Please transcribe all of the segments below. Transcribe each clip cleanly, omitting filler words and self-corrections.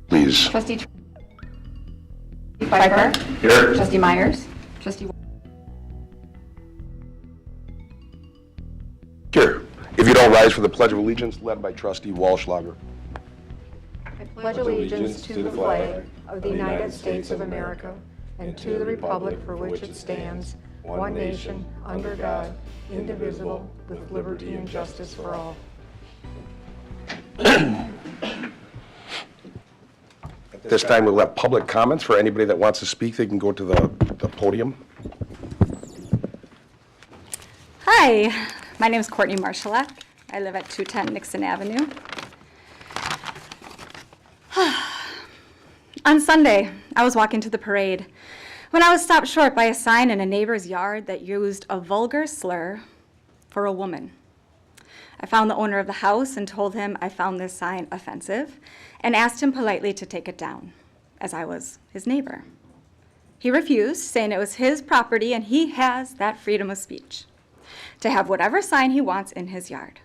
Please. Trustee Pfeiffer. Here. Trustee Myers. Trustee. Here. If you don't rise for the Pledge of Allegiance, led by Trustee Wallschlager. I pledge allegiance to the flag of the United States of America and to the republic for which it stands, one nation, under God, indivisible, with liberty and justice for all. At this time, we'll have public comments. For anybody that wants to speak, they can go to the podium. Hi, my name is Courtney Marshallak. I live at 210 Nixon Avenue. On Sunday, I was walking to the parade when I was stopped short by a sign in a neighbor's yard that used a vulgar slur for a woman. I found the owner of the house and told him I found this sign offensive and asked him politely to take it down, as I was his neighbor. He refused, saying it was his property and he has that freedom of speech to have whatever sign he wants in his yard.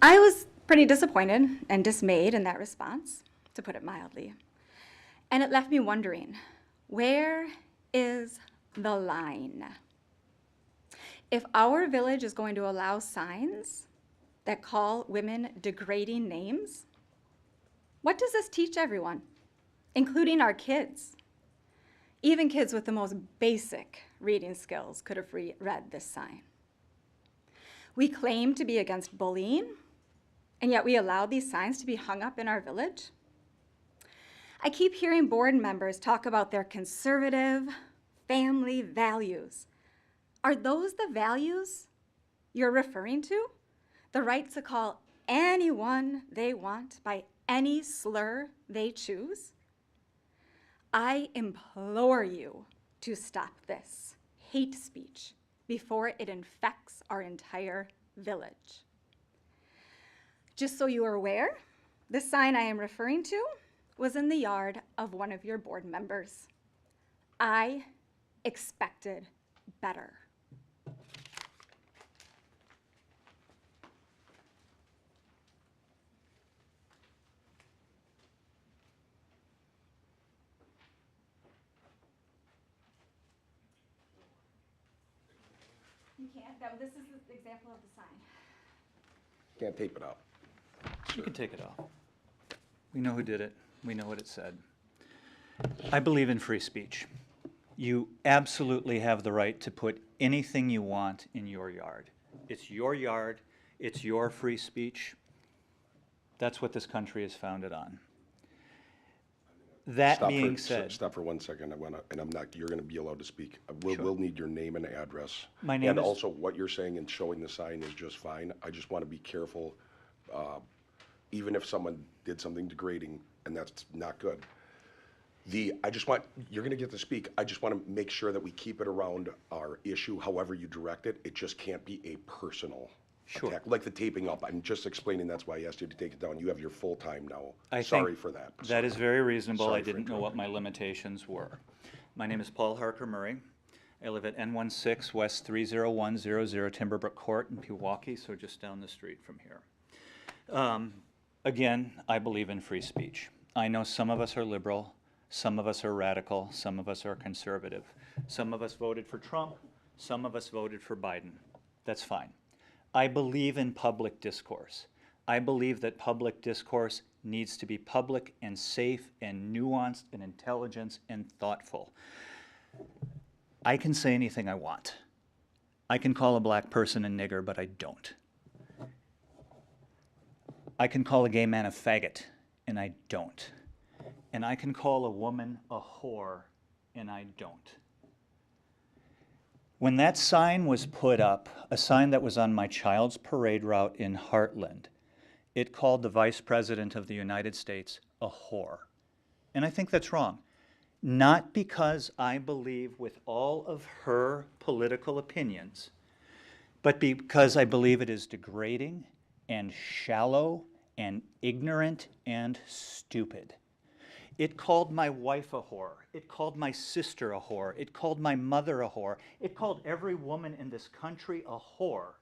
I was pretty disappointed and dismayed in that response, to put it mildly. And it left me wondering, where is the line? If our village is going to allow signs that call women degrading names, what does this teach everyone, including our kids? Even kids with the most basic reading skills could have read this sign. We claim to be against bullying, and yet we allow these signs to be hung up in our village. I keep hearing board members talk about their conservative family values. Are those the values you're referring to? The right to call anyone they want by any slur they choose? I implore you to stop this hate speech before it infects our entire village. Just so you are aware, the sign I am referring to was in the yard of one of your board members. I expected better. You can't, this is the example of the sign. Can't tape it out. You can take it off. We know who did it. We know what it said. I believe in free speech. You absolutely have the right to put anything you want in your yard. It's your yard. It's your free speech. That's what this country is founded on. That being said, Stop for 1 second. You're going to be allowed to speak. We'll need your name and address. My name and is- also what you're saying and showing the sign is just fine. I just want to be careful, even if someone did something degrading, and that's not good. You're going to get to speak. I just want to make sure that we keep it around our issue, however you direct it. It just can't be a personal attack, like the taping up. I'm just explaining, that's why I asked you to take it down. You have your full time now. Sorry for that. That is very reasonable. Sorry I didn't know what my limitations were. My name is Paul Harker Murray. I live at N16 West 30100 Timberbrook Court in Pewaukee, so just down the street from here. Again, I believe in free speech. I know some of us are liberal, some of us are radical, some of us are conservative. Some of us voted for Trump, some of us voted for Biden. That's fine. I believe in public discourse. I believe that public discourse needs to be public and safe and nuanced and intelligent and thoughtful. I can say anything I want. I can call a black person a nigger, but I don't. I can call a gay man a faggot, and I don't. And I can call a woman a whore, and I don't. When that sign was put up, a sign that was on my child's parade route in Hartland, it called the Vice President of the United States a whore. And I think that's wrong. Not because I believe with all of her political opinions, but because I believe it is degrading and shallow and ignorant and stupid. It called my wife a whore. It called my sister a whore. It called my mother a whore. It called every woman in this country a whore.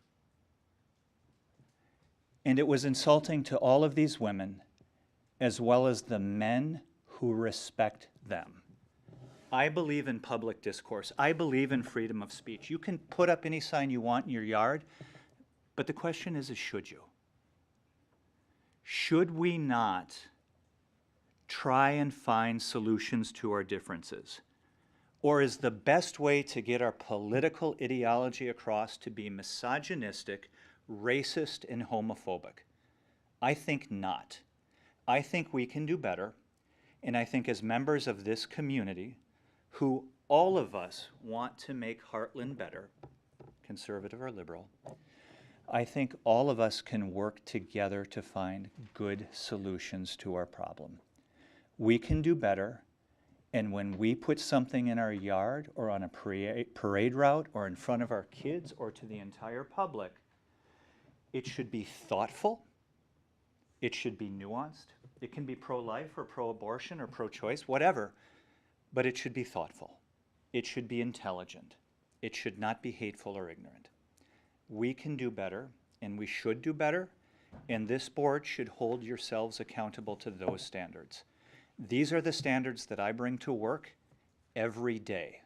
And it was insulting to all of these women, as well as the men who respect them. I believe in public discourse. I believe in freedom of speech. You can put up any sign you want in your yard, but the question is should you? Should we not try and find solutions to our differences? Or is the best way to get our political ideology across to be misogynistic, racist, and homophobic? I think not. I think we can do better, and I think as members of this community, who all of us want to make Hartland better, conservative or liberal, I think all of us can work together to find good solutions to our problem. We can do better, and when we put something in our yard or on a parade route or in front of our kids or to the entire public, it should be thoughtful, it should be nuanced, it can be pro-life or pro-abortion or pro-choice, whatever, but it should be thoughtful. It should be intelligent. It should not be hateful or ignorant. We can do better, and we should do better, and this board should hold yourselves accountable to those standards. These are the standards that I bring to work every day,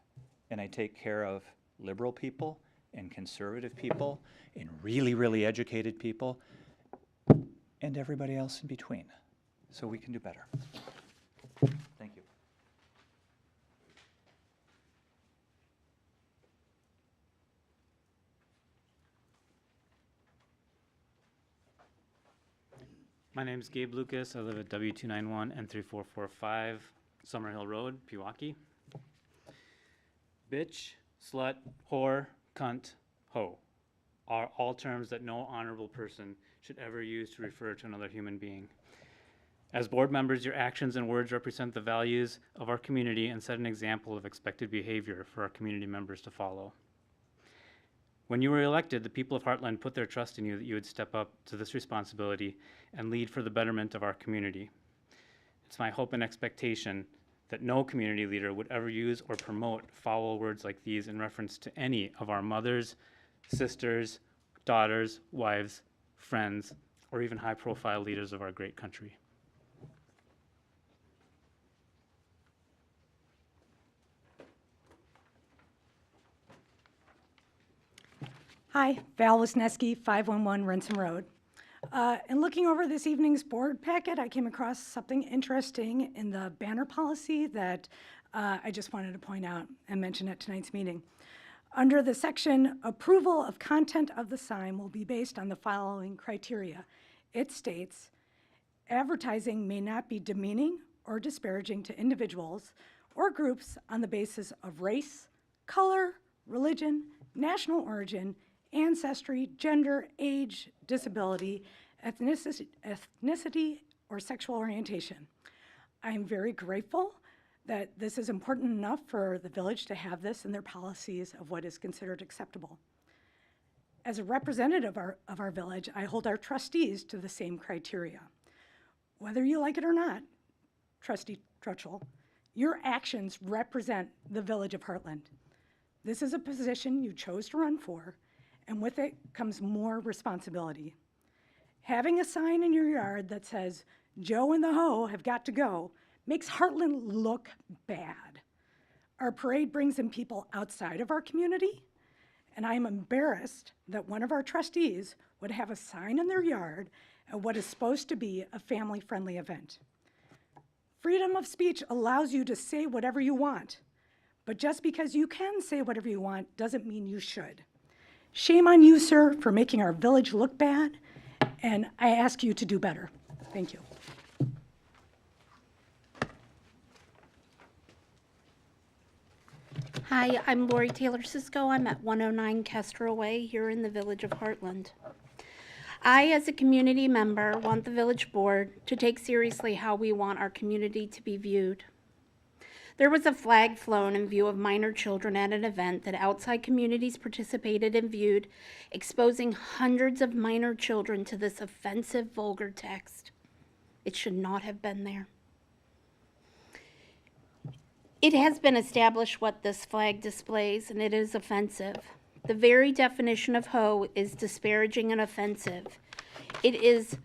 and I take care of liberal people and conservative people and really, really educated people and everybody else in between. So we can do better. Thank you. My name is Gabe Lucas. I live at W291 and 3445 Summerhill Road, Pewaukee. Bitch, slut, whore, cunt, hoe are all terms that no honorable person should ever use to refer to another human being. As board members, your actions and words represent the values of our community and set an example of expected behavior for our community members to follow. When you were elected, the people of Hartland put their trust in you that you would step up to this responsibility and lead for the betterment of our community. It's my hope and expectation that no community leader would ever use or promote foul words like these in reference to any of our mothers, sisters, daughters, wives, friends, or even high-profile leaders of our great country. Hi, Val Wisniewski, 511 Renson Road. In looking over this evening's board packet, I came across something interesting in the banner policy that I just wanted to point out and mention at tonight's meeting. Under the section, approval of content of the sign will be based on the following criteria. It states, advertising may not be demeaning or disparaging to individuals or groups on the basis of race, color, religion, national origin, ancestry, gender, age, disability, ethnicity, or sexual orientation. I am very grateful that this is important enough for the village to have this in their policies of what is considered acceptable. As a representative of our village, I hold our trustees to the same criteria. Whether you like it or not, Trustee Trutchell, your actions represent the village of Hartland. This is a position you chose to run for, and with it comes more responsibility. Having a sign in your yard that says, "Joe and the Hoe have got to go," makes Hartland look bad. Our parade brings in people outside of our community, and I am embarrassed that one of our trustees would have a sign in their yard at what is supposed to be a family-friendly event. Freedom of speech allows you to say whatever you want, but just because you can say whatever you want doesn't mean you should. Shame on you, sir, for making our village look bad, and I ask you to do better. Thank you. Hi, I'm Lori Taylor Cisco. I'm at 109 Kestrel Way here in the village of Hartland. I, as a community member, want the village board to take seriously how we want our community to be viewed. There was a flag flown in view of minor children at an event that outside communities participated and viewed, exposing hundreds of minor children to this offensive, vulgar text. It should not have been there. It has been established what this flag displays, and it is offensive. The very definition of hoe is disparaging and offensive. It is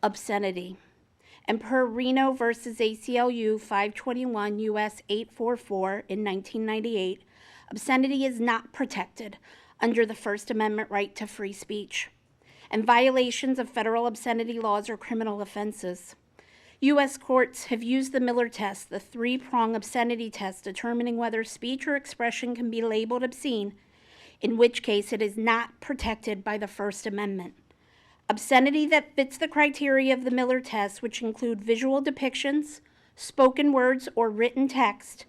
obscenity. And per Reno versus ACLU 521 US 844 in 1998, obscenity is not protected under the First Amendment right to free speech. And violations of federal obscenity laws are criminal offenses. U.S. courts have used the Miller test, the three-prong obscenity test, determining whether speech or expression can be labeled obscene, in which case it is not protected by the First Amendment. Obscenity that fits the criteria of the Miller test, which include visual depictions, spoken words, or written text.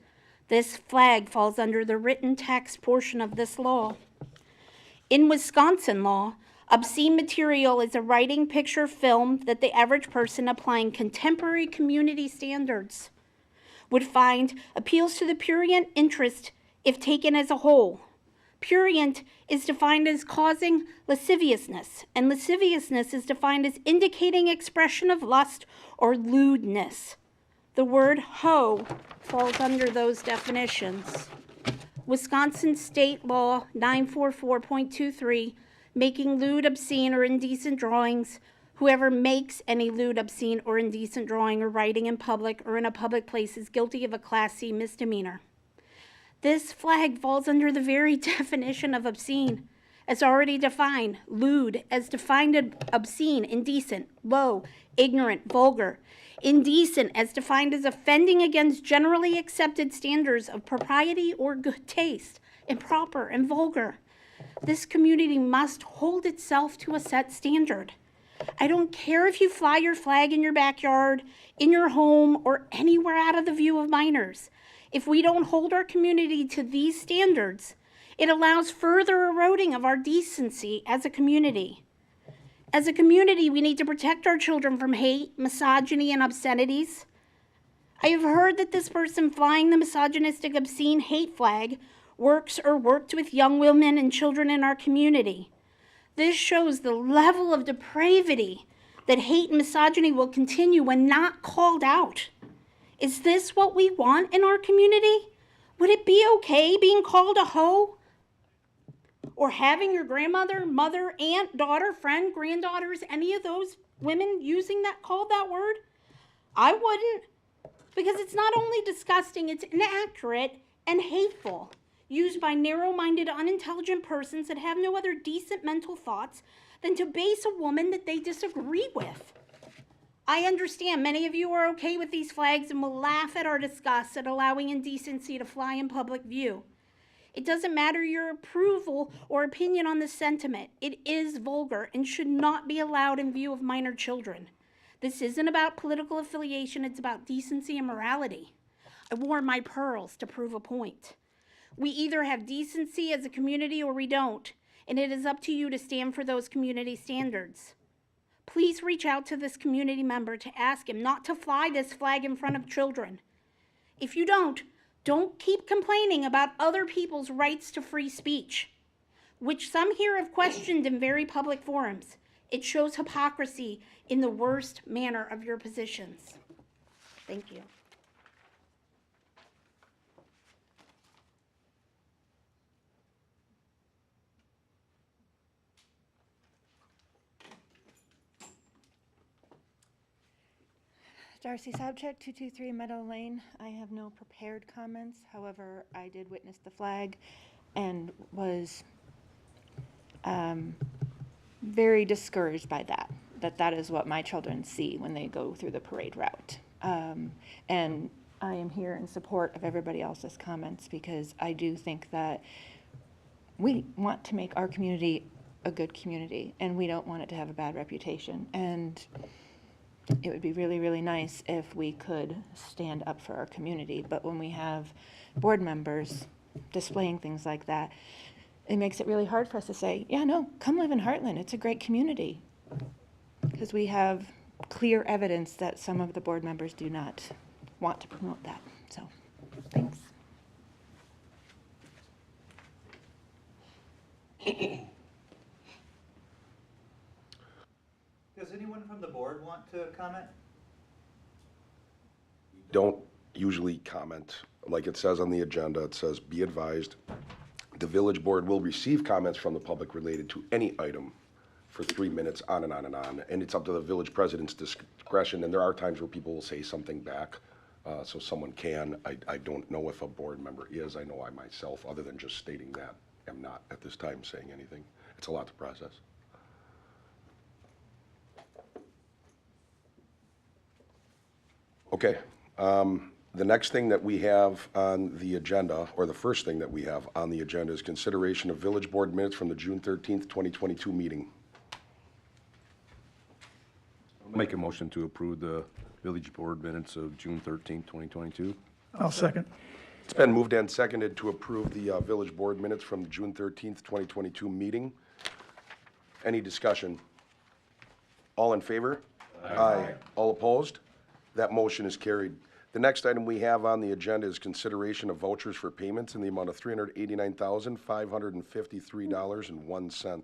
This flag falls under the written text portion of this law. In Wisconsin law, obscene material is a writing, picture, film that the average person applying contemporary community standards would find appeals to the prurient interest if taken as a whole. Prurient is defined as causing lasciviousness, and lasciviousness is defined as indicating expression of lust or lewdness. The word hoe falls under those definitions. Wisconsin State Law 944.23, making lewd, obscene, or indecent drawings. Whoever makes any lewd, obscene, or indecent drawing or writing in public or in a public place is guilty of a Class C misdemeanor. This flag falls under the very definition of obscene, as already defined. Lewd, as defined as obscene, indecent, low, ignorant, vulgar. Indecent, as defined as offending against generally accepted standards of propriety or good taste. Improper and vulgar. This community must hold itself to a set standard. I don't care if you fly your flag in your backyard, in your home, or anywhere out of the view of minors. If we don't hold our community to these standards, it allows further eroding of our decency as a community. As a community, we need to protect our children from hate, misogyny, and obscenities. I have heard that this person flying the misogynistic, obscene hate flag works or worked with young women and children in our community. This shows the level of depravity that hate and misogyny will continue when not called out. Is this what we want in our community? Would it be okay being called a hoe? Or having your grandmother, mother, aunt, daughter, friend, granddaughters, any of those women called that word? I wouldn't, because it's not only disgusting, it's inaccurate and hateful, used by narrow-minded, unintelligent persons that have no other decent mental thoughts than to base a woman that they disagree with. I understand many of you are okay with these flags and will laugh at our disgust at allowing indecency to fly in public view. It doesn't matter your approval or opinion on this sentiment. It is vulgar and should not be allowed in view of minor children. This isn't about political affiliation, it's about decency and morality. I wore my pearls to prove a point. We either have decency as a community or we don't, and it is up to you to stand for those community standards. Please reach out to this community member to ask him not to fly this flag in front of children. If you don't keep complaining about other people's rights to free speech, which some here have questioned in very public forums. It shows hypocrisy in the worst manner of your positions. Thank you. Darcy Sobchak, 223 Meadow Lane. I have no prepared comments. However, I did witness the flag and was very discouraged by that is what my children see when they go through the parade route. And I am here in support of everybody else's comments because I do think that we want to make our community a good community and we don't want it to have a bad reputation. And it would be really, really nice if we could stand up for our community. But when we have board members displaying things like that, it makes it really hard for us to say, yeah, no, come live in Hartland. It's a great community. Because we have clear evidence that some of the board members do not want to promote that. So, thanks. Does anyone from the board want to comment? Don't usually comment. Like it says on the agenda, it says, be advised, the village board will receive comments from the public related to any item for 3 minutes, on and on and on. And it's up to the village president's discretion, and there are times where people will say something back, so someone can. I don't know if a board member is. I know I myself, other than just stating that, am not at this time saying anything. It's a lot to process. Okay, the next thing that we have on the agenda, or the first thing that we have on the agenda, is consideration of village board minutes from the June 13th, 2022 meeting. Make a motion to approve the village board minutes of June 13th, 2022. I'll second. It's been moved and seconded to approve the village board minutes from the June 13th, 2022 meeting. Any discussion? All in favor? Aye. All opposed? That motion is carried. The next item we have on the agenda is consideration of vouchers for payments in the amount of $389,553.01.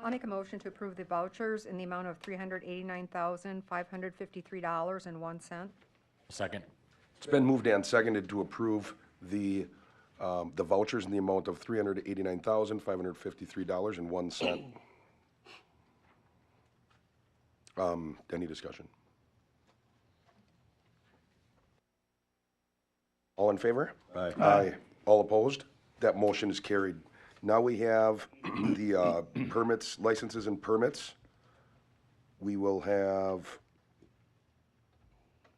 I'll make a motion to approve the vouchers in the amount of $389,553.01. Second. It's been moved and seconded to approve the vouchers in the amount of $389,553.01. Any discussion? All in favor? Aye. Aye. All opposed? That motion is carried. Now we have the permits, licenses and permits. We will have,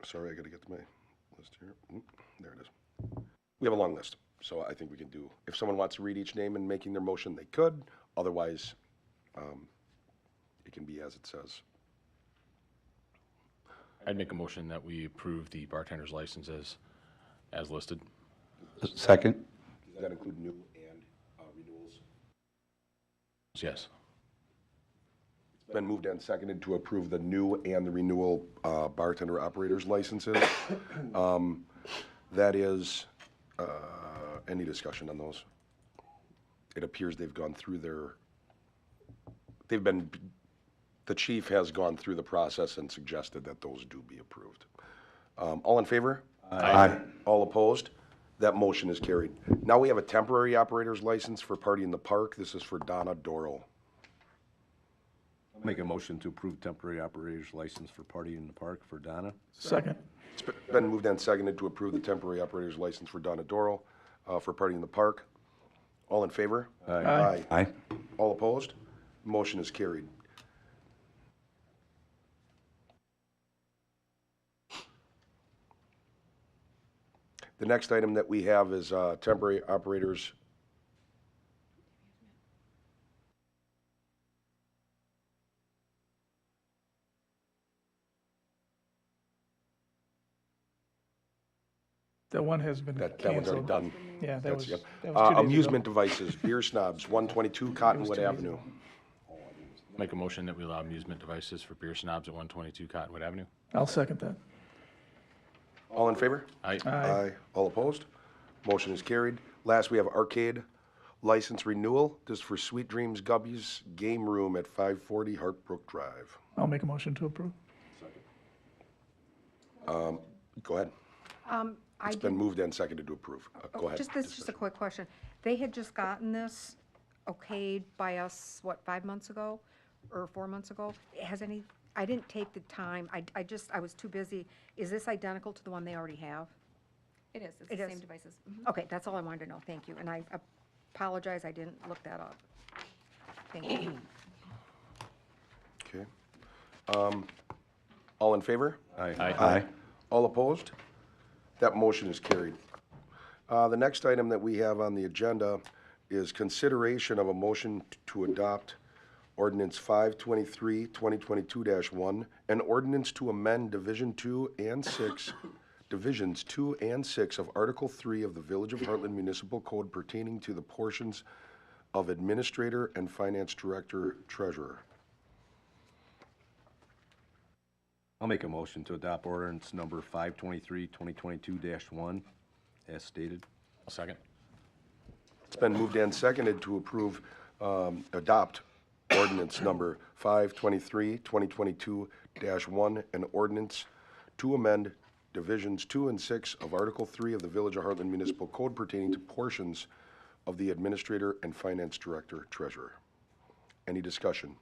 sorry, I gotta get to my list here. There it is. We have a long list, so I think we can do, if someone wants to read each name and making their motion, they could. Otherwise, it can be as it says. I'd make a motion that we approve the bartender's licenses as listed. Second. Does that include new and renewals? Yes. It's been moved and seconded to approve the new and the renewal bartender operators licenses. That is, any discussion on those? It appears they've gone through the chief has gone through the process and suggested that those do be approved. All in favor? Aye. All opposed? That motion is carried. Now we have a temporary operator's license for Party in the Park. This is for Donna Doral. Make a motion to approve temporary operator's license for Party in the Park for Donna. Second. It's been moved and seconded to approve the temporary operator's license for Donna Doral for Party in the Park. All in favor? Aye. Aye. All opposed? Motion is carried. The next item that we have is temporary operators. That one has been That one's already canceled. done. Yeah, that That's- was, yep. that was 2 days ago. Amusement devices, Beer Snobs, 122 Cottonwood 2 days Avenue. Make a motion that we allow amusement devices for beer snobs at 122 Cottonwood Avenue. I'll second that. All in favor? Aye. Aye. All opposed? Motion is carried. Last, we have arcade license renewal. This is for Sweet Dreams Gubby's Game Room at 540 Hartbrook Drive. I'll make a motion to approve. Go ahead. It's been moved and seconded to approve. Go ahead. Just a quick question. They had just gotten this okayed by us, what, 5 months ago or 4 months ago? Has any I didn't take the time, I was too busy. Is this identical to the one they already have? It is, it's It the is. same devices. Okay, that's all I wanted to know, thank you. And I apologize, I didn't look that up. Thank you. Okay. All in favor? Aye. All opposed? That motion is carried. The next item that we have on the agenda is consideration of a motion to adopt Ordinance 523, 2022-1, an ordinance to amend Divisions 2 and 6 of Article 3 of the Village of Hartland Municipal Code pertaining to the portions of Administrator and Finance Director Treasurer. I'll make a motion to adopt ordinance number 523, 2022-1 as stated. I'll second. It's been moved and seconded to approve, adopt ordinance number 523, 2022-1, an ordinance to amend Divisions 2 and 6 of Article 3 of the Village of Hartland Municipal Code pertaining to portions of the Administrator and Finance Director Treasurer. Any discussion?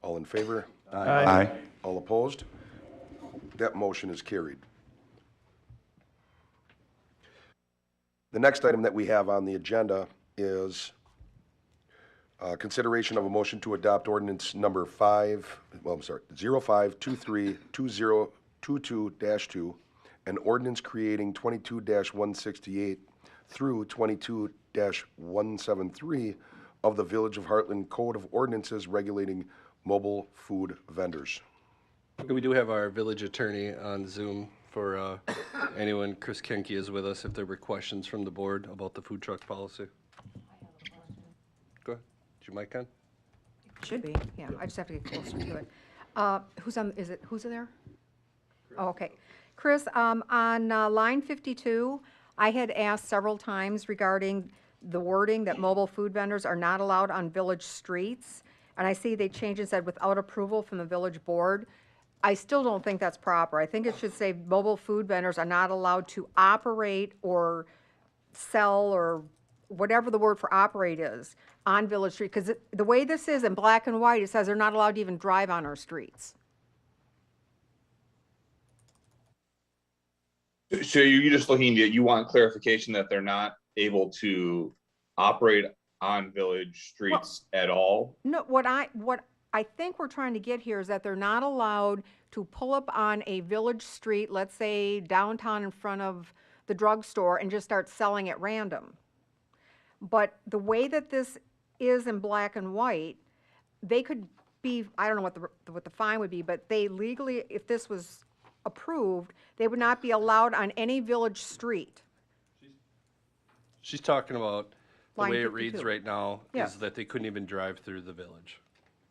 All in favor? Aye. All opposed? That motion is carried. The next item that we have on the agenda is consideration of a motion to adopt ordinance number 0523-2022-2, an ordinance creating 22-168 through 22-173 of the Village of Hartland Code of Ordinances regulating mobile food vendors. We do have our village attorney on Zoom for anyone. Chris Kenke is with us if there were questions from the board about the food truck policy. Go ahead. Is your mic on? Should be, yeah, I just have to get closer to it. Who's there? Oh, okay. Chris, on line 52, I had asked several times regarding the wording that mobile food vendors are not allowed on village streets, and I see they changed and said without approval from the village board. I still don't think that's proper. I think it should say mobile food vendors are not allowed to operate or sell or whatever the word for operate is on village street, because the way this is in black and white, it says they're not allowed to even drive on our streets. So you're just looking at, you want clarification that they're not able to operate on village streets at all? No, what I think we're trying to get here is that they're not allowed to pull up on a village street, let's say downtown in front of the drugstore, and just start selling at random. But the way that this is in black and white, they could be, I don't know what the fine would be, but they legally, if this was approved, they would not be allowed on any village street. She's talking about the Line way it 52. reads right now Yeah. is that they couldn't even drive through the village.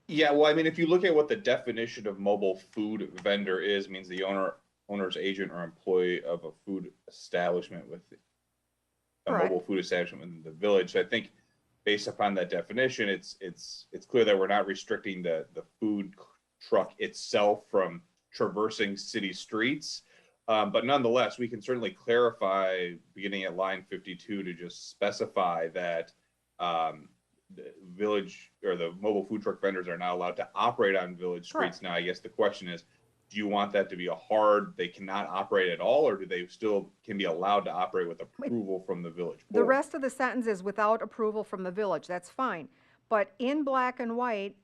Yeah, well, I mean, if you look at what the definition of mobile food vendor is, means the owner's agent or employee of a food establishment with a Correct. mobile food establishment in the village. So I think based upon that definition, it's clear that we're not restricting the food truck itself from traversing city streets. But nonetheless, we can certainly clarify beginning at line 52 to just specify that the village or the mobile food truck vendors are not allowed to operate on village streets. Correct. Now, I guess the question is, do you want that to be a hard, they cannot operate at all, or do they still can be allowed to operate with approval from the village board? The rest of the sentence is without approval from the village, that's fine. But in black and white,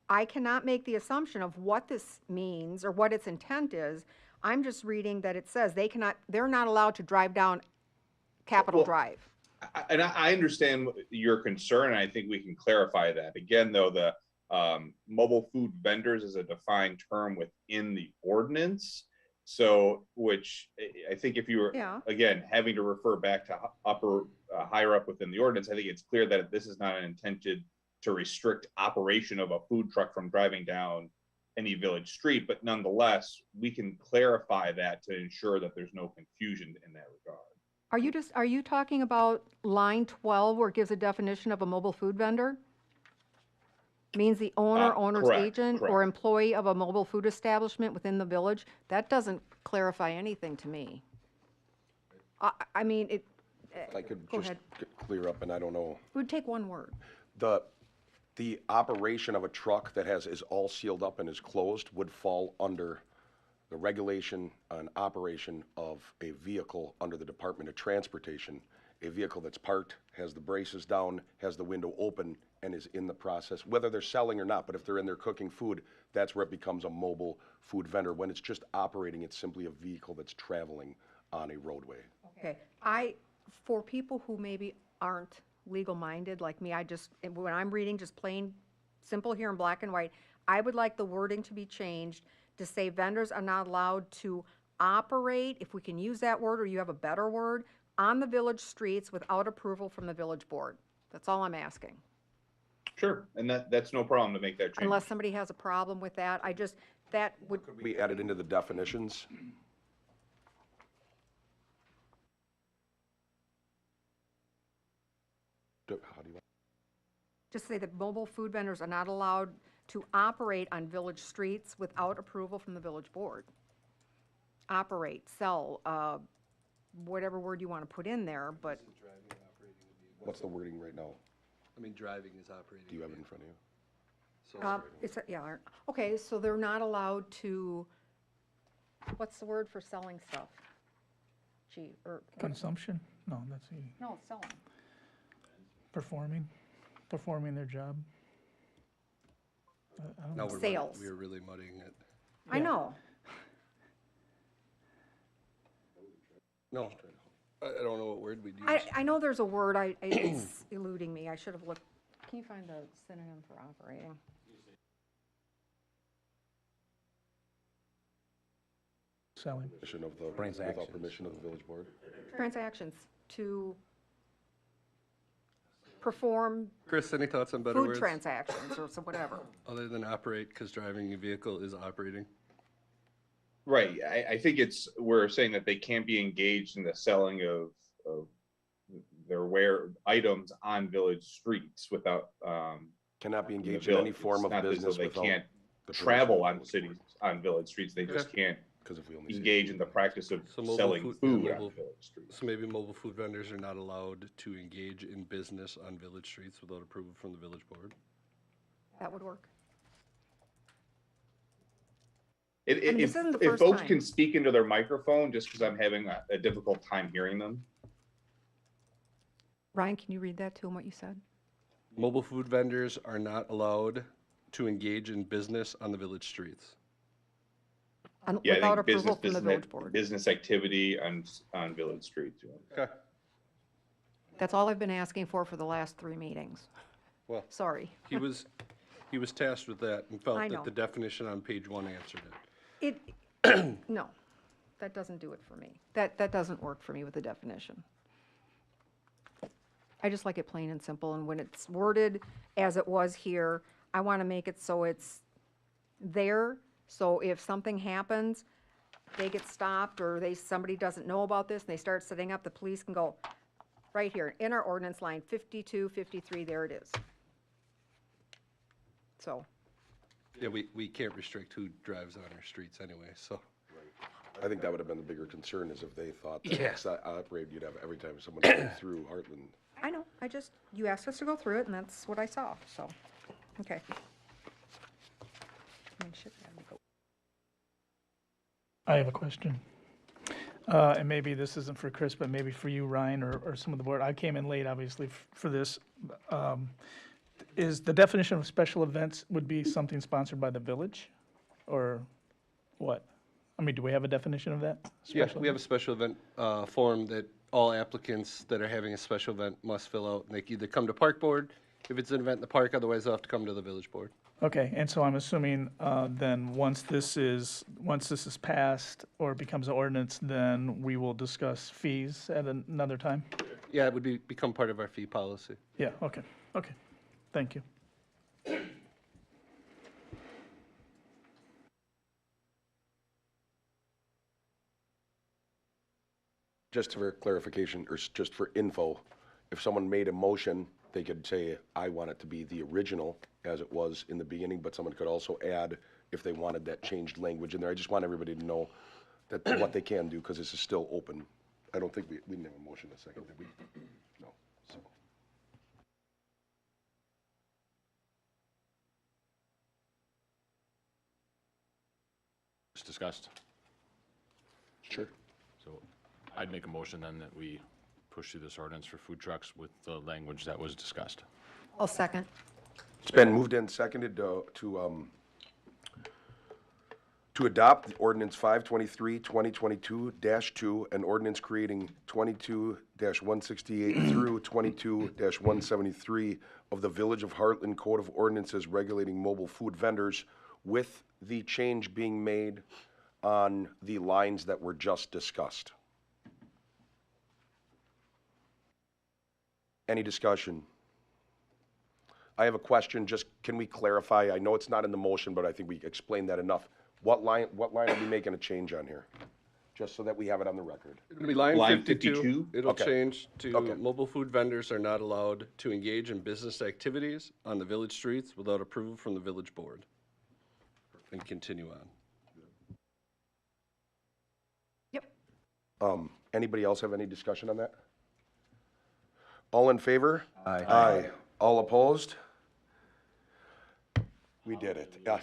I cannot make the assumption of what this means or what its intent is. I'm just reading that it says they're not allowed to drive down Capitol Well, Drive. And I understand your concern, and I think we can clarify that. Again, though, the mobile food vendors is a defined term within the ordinance. So, which I think if you were, Yeah. again, having to refer back to higher up within the ordinance, I think it's clear that this is not intended to restrict operation of a food truck from driving down any village street. But nonetheless, we can clarify that to ensure that there's no confusion in that regard. Are you talking about line 12 where it gives a definition of a mobile food vendor? Means the owner, owner's correct, agent, or correct. employee of a mobile food establishment within the village? That doesn't clarify anything to me. I mean, If I could Go just ahead. clear up, and I don't know. It would take one word. The The operation of a truck that is all sealed up and is closed would fall under the regulation and operation of a vehicle under the Department of Transportation. A vehicle that's parked, has the braces down, has the window open, and is in the process, whether they're selling or not, but if they're in there cooking food, that's where it becomes a mobile food vendor. When it's just operating, it's simply a vehicle that's traveling on a roadway. Okay, for people who maybe aren't legal-minded like me, when I'm reading just plain, simple here in black and white, I would like the wording to be changed to say vendors are not allowed to operate, if we can use that word, or you have a better word, on the village streets without approval from the village board. That's all I'm asking. Sure, and that's no problem to make that change. Unless somebody has a problem with that, that would, Could we add it into the definitions? How do you? just say that mobile food vendors are not allowed to operate on village streets without approval from the village board. Operate, sell, whatever word you want to put in there, but What's the wording right now? I mean, driving is operating. Do you have it in front of you? okay, so they're not allowed to, what's the word for selling stuff? Consumption? No, that's No, selling. performing their job. I don't Now know. Sales. we're really muddying it. I know. No, I don't know what word we'd use. I know there's a word, it's eluding me, I should have looked, can you find the synonym for operating? Selling. Permission of the, without permission of the village board? Transactions, to perform Chris, any thoughts on better food words? transactions or so whatever. Other than operate, because driving a vehicle is operating. Right, I think we're saying that they can't be engaged in the selling of their items on village streets without, Cannot be in the engaged in any village. form It's of not as though business they without. can't the travel permission of on the village on village streets, they just can't Because if we only say- engage in the practice of So mobile selling food yeah, on mobile- village streets. So maybe mobile food vendors are not allowed to engage in business on village streets without approval from the village board? That would work. If this isn't the if first folks time. can speak into their microphone, just because I'm having a difficult time hearing them. Ryan, can you read that to him, what you said? Mobile food vendors are not allowed to engage in business on the village streets. Yeah, Without I think approval from the village board. business activity on village streets. Yeah. Okay. That's all I've been asking for the last 3 meetings. Well, Sorry. he was tasked with that and felt I know. that the definition on page 1 answered it. No, that doesn't do it for me. That doesn't work for me with the definition. I just like it plain and simple, and when it's worded as it was here, I want to make it so it's there, so if something happens, they get stopped, or somebody doesn't know about this, and they start setting up, the police can go, right here, in our ordinance line 52, 53, there it is. So, Yeah, we can't restrict who drives on our streets anyway, so. I think that would have been the bigger concern, is if they thought that Yeah. it's not operated, you'd have every time someone goes through Hartland. I know, you asked us to go through it, and that's what I saw, so, okay. I have a question. And maybe this isn't for Chris, but maybe for you, Ryan, or some of the board. I came in late, obviously, for this. Is the definition of special events would be something sponsored by the village? Or what? I mean, do we have a definition of that? Yeah, Special we have a event? special event form that all applicants that are having a special event must fill out. And they can either come to park board if it's an event in the park, otherwise they'll have to come to the village board. Okay, and so I'm assuming then once this is passed or becomes an ordinance, then we will discuss fees at another time? Yeah, it would become part of our fee policy. Yeah, okay, thank you. Just for clarification, or just for info, if someone made a motion, they could say, I want it to be the original as it was in the beginning, but someone could also add if they wanted that changed language in there. I just want everybody to know that what they can do, because this is still open. I don't think we didn't have a motion a second, did we? No. So was discussed. Sure. So I'd make a motion then that we push through this ordinance for food trucks with the language that was discussed. I'll second. It's been moved and seconded to adopt the ordinance 523-2022-2 and ordinance creating 22-168 through 22-173 of the Village of Hartland Code of Ordinances regulating mobile food vendors, with the change being made on the lines that were just discussed. Any discussion? I have a question, just can we clarify? I know it's not in the motion, but I think we explained that enough. What line are we making a change on here? Just so that we have it on the record. It'll be line Line 52. 52? It'll Okay. change to Okay. mobile food vendors are not allowed to engage in business activities on the village streets without approval from the village board. And continue on. Yep. Anybody else have any discussion on that? All in favor? Aye. Aye. All opposed? We did it. Yeah.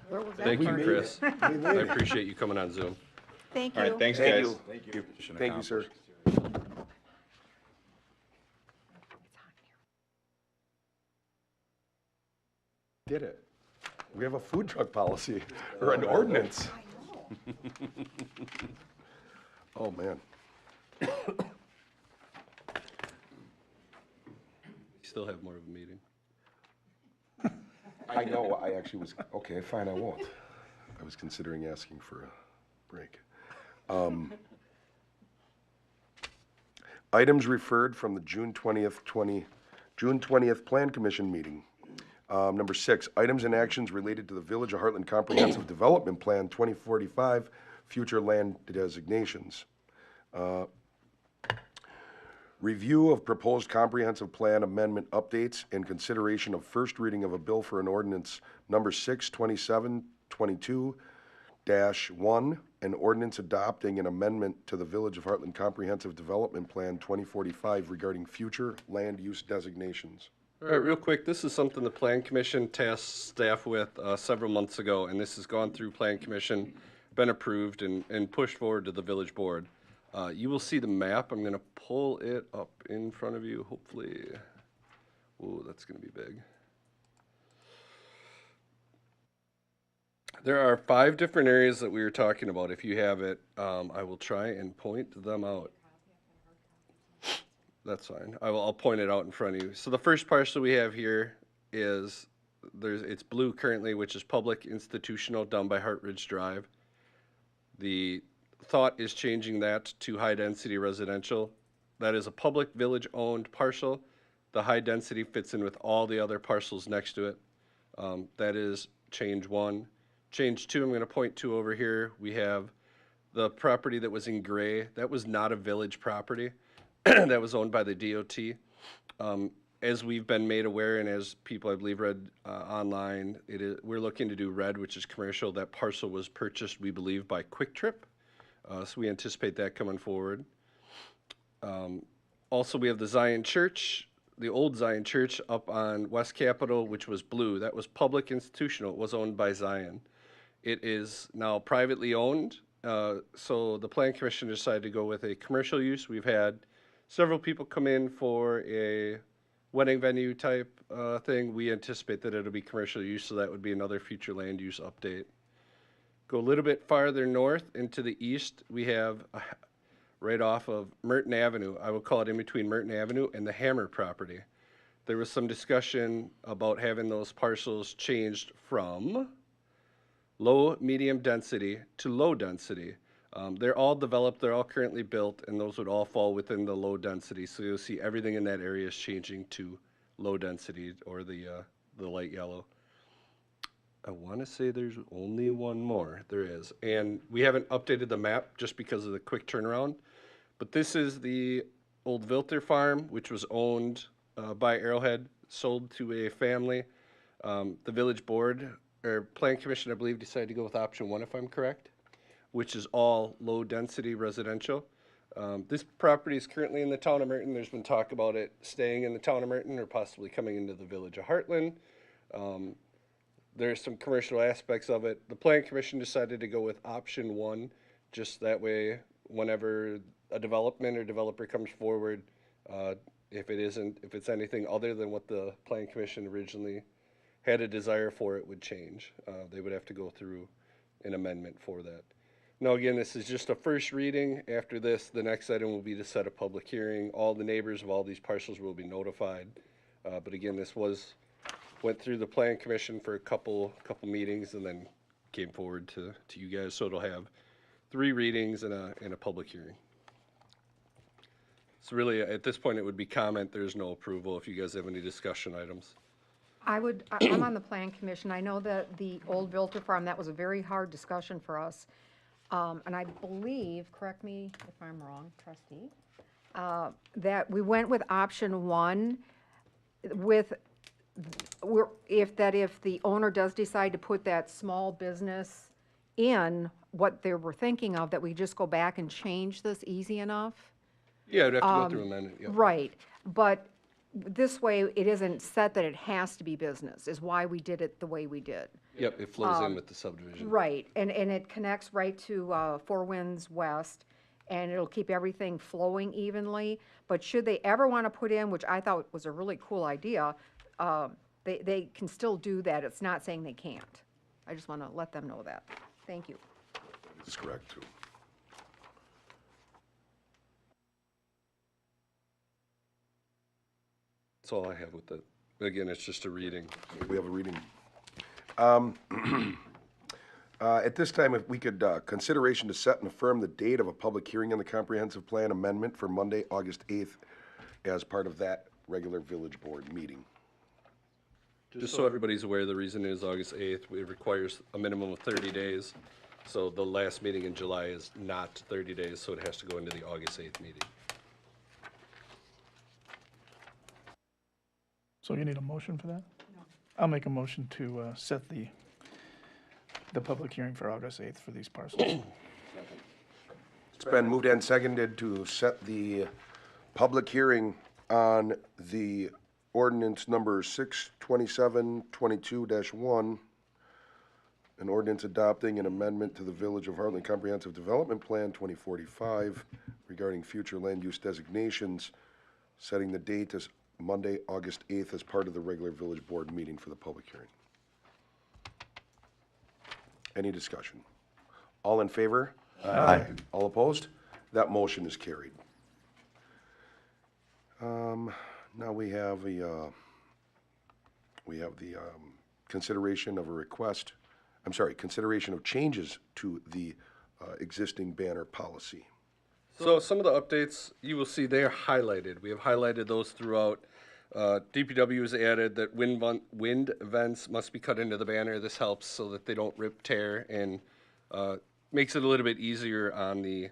Where was that? Thank you, made Chris. We I made it. appreciate you coming on Zoom. Thank All you. right, thanks, Thank guys. you. Thank you, sir. Did it. We have a food truck policy, or an ordinance. Oh, man. Still have more of a meeting. I know, I actually was, okay, fine, I won't. I was considering asking for a break. Items referred from the June 20th Plan Commission meeting. Number 6, items and actions related to the Village of Hartland Comprehensive Development Plan 2045, future land designations. Review of proposed comprehensive plan amendment updates and consideration of first reading of a bill for an ordinance number 6/2722-1, an ordinance adopting an amendment to the Village of Hartland Comprehensive Development Plan 2045 regarding future land use designations. All right, real quick, this is something the Plan Commission tasked staff with several months ago, and this has gone through Plan Commission, been approved, and pushed forward to the village board. You will see the map. I'm going to pull it up in front of you, hopefully. Ooh, that's going to be big. There are 5 different areas that we were talking about. If you have it, I will try and point them out. That's fine. I'll point it out in front of you. So the first parcel we have here is, it's blue currently, which is public institutional down by Hart Ridge Drive. The thought is changing that to high-density residential. That is a public village-owned parcel. The high density fits in with all the other parcels next to it. That is change 1. Change 2, I'm going to point to over here. We have the property that was in gray. That was not a village property. That was owned by the DOT. As we've been made aware, and as people, I believe, read online, we're looking to do red, which is commercial. That parcel was purchased, we believe, by Quick Trip. So we anticipate that coming forward. Also, we have the Zion Church, the old Zion Church up on West Capitol, which was blue. That was public institutional. It was owned by Zion. It is now privately owned. So the Plan Commission decided to go with a commercial use. We've had several people come in for a wedding venue type thing. We anticipate that it'll be commercial use, so that would be another future land use update. Go a little bit farther north into the east, we have right off of Merton Avenue. I will call it in between Merton Avenue and the Hammer property. There was some discussion about having those parcels changed from low, medium density to low density. They're all developed, they're all currently built, and those would all fall within the low density. So you'll see everything in that area is changing to low density, or the light yellow. I want to say there's only one more. There is. And we haven't updated the map just because of the quick turnaround. But this is the old Vilter farm, which was owned by Arrowhead, sold to a family. The village board, or Plan Commission, I believe, decided to go with option 1, if I'm correct, which is all low-density residential. This property is currently in the town of Merton. There's been talk about it staying in the town of Merton or possibly coming into the village of Hartland. there's some commercial aspects of it. The Plan Commission decided to go with option 1, just that way, whenever a development or developer comes forward, if it's anything other than what the Plan Commission originally had a desire for, it would change. They would have to go through an amendment for that. Now, again, this is just a first reading. After this, the next item will be to set a public hearing. All the neighbors of all these parcels will be notified. But again, this went through the Plan Commission for a couple meetings and then came forward to you guys. So it'll have 3 readings and a public hearing. So really, at this point, it would be comment. There's no approval if you guys have any discussion items. I'm on the Plan Commission. I know that the old Vilter Farm, that was a very hard discussion for us. And I believe, correct me if I'm wrong, Trustee, that we went with option 1 with, if the owner does decide to put that small business in what they were thinking of, that we just go back and change this easy enough? Yeah, I'd have to go through amendment, yep. Right, but this way, it isn't set that it has to be business, is why we did it the way we did. Yep, it flows in with the subdivision. Right, and it connects right to Four Winds West, and it'll keep everything flowing evenly. But should they ever want to put in, which I thought was a really cool idea, they can still do that. It's not saying they can't. I just want to let them know that. Thank you. That's correct, too. That's all I have with it. Again, it's just a reading. We have a reading. At this time, if we could, consideration to set and affirm the date of a public hearing on the comprehensive plan amendment for Monday, August 8th, as part of that regular village board meeting. Just so everybody's aware, the reason is August 8th. It requires a minimum of 30 days. So the last meeting in July is not 30 days, so it has to go into the August 8th meeting. So you need a motion for that? No. I'll make a motion to set the public hearing for August 8th for these parcels. It's been moved and seconded to set the public hearing on the ordinance number 62722-1, an ordinance adopting an amendment to the Village of Hartland Comprehensive Development Plan 2045 regarding future land use designations, setting the date as Monday, August 8th, as part of the regular village board meeting for the public hearing. Any discussion? All in favor? Aye. All opposed? That motion is carried. Now we have the consideration of consideration of changes to the existing banner policy. So some of the updates, you will see they are highlighted. We have highlighted those throughout. DPW has added that wind vents must be cut into the banner. This helps so that they don't rip, tear, and makes it a little bit easier on the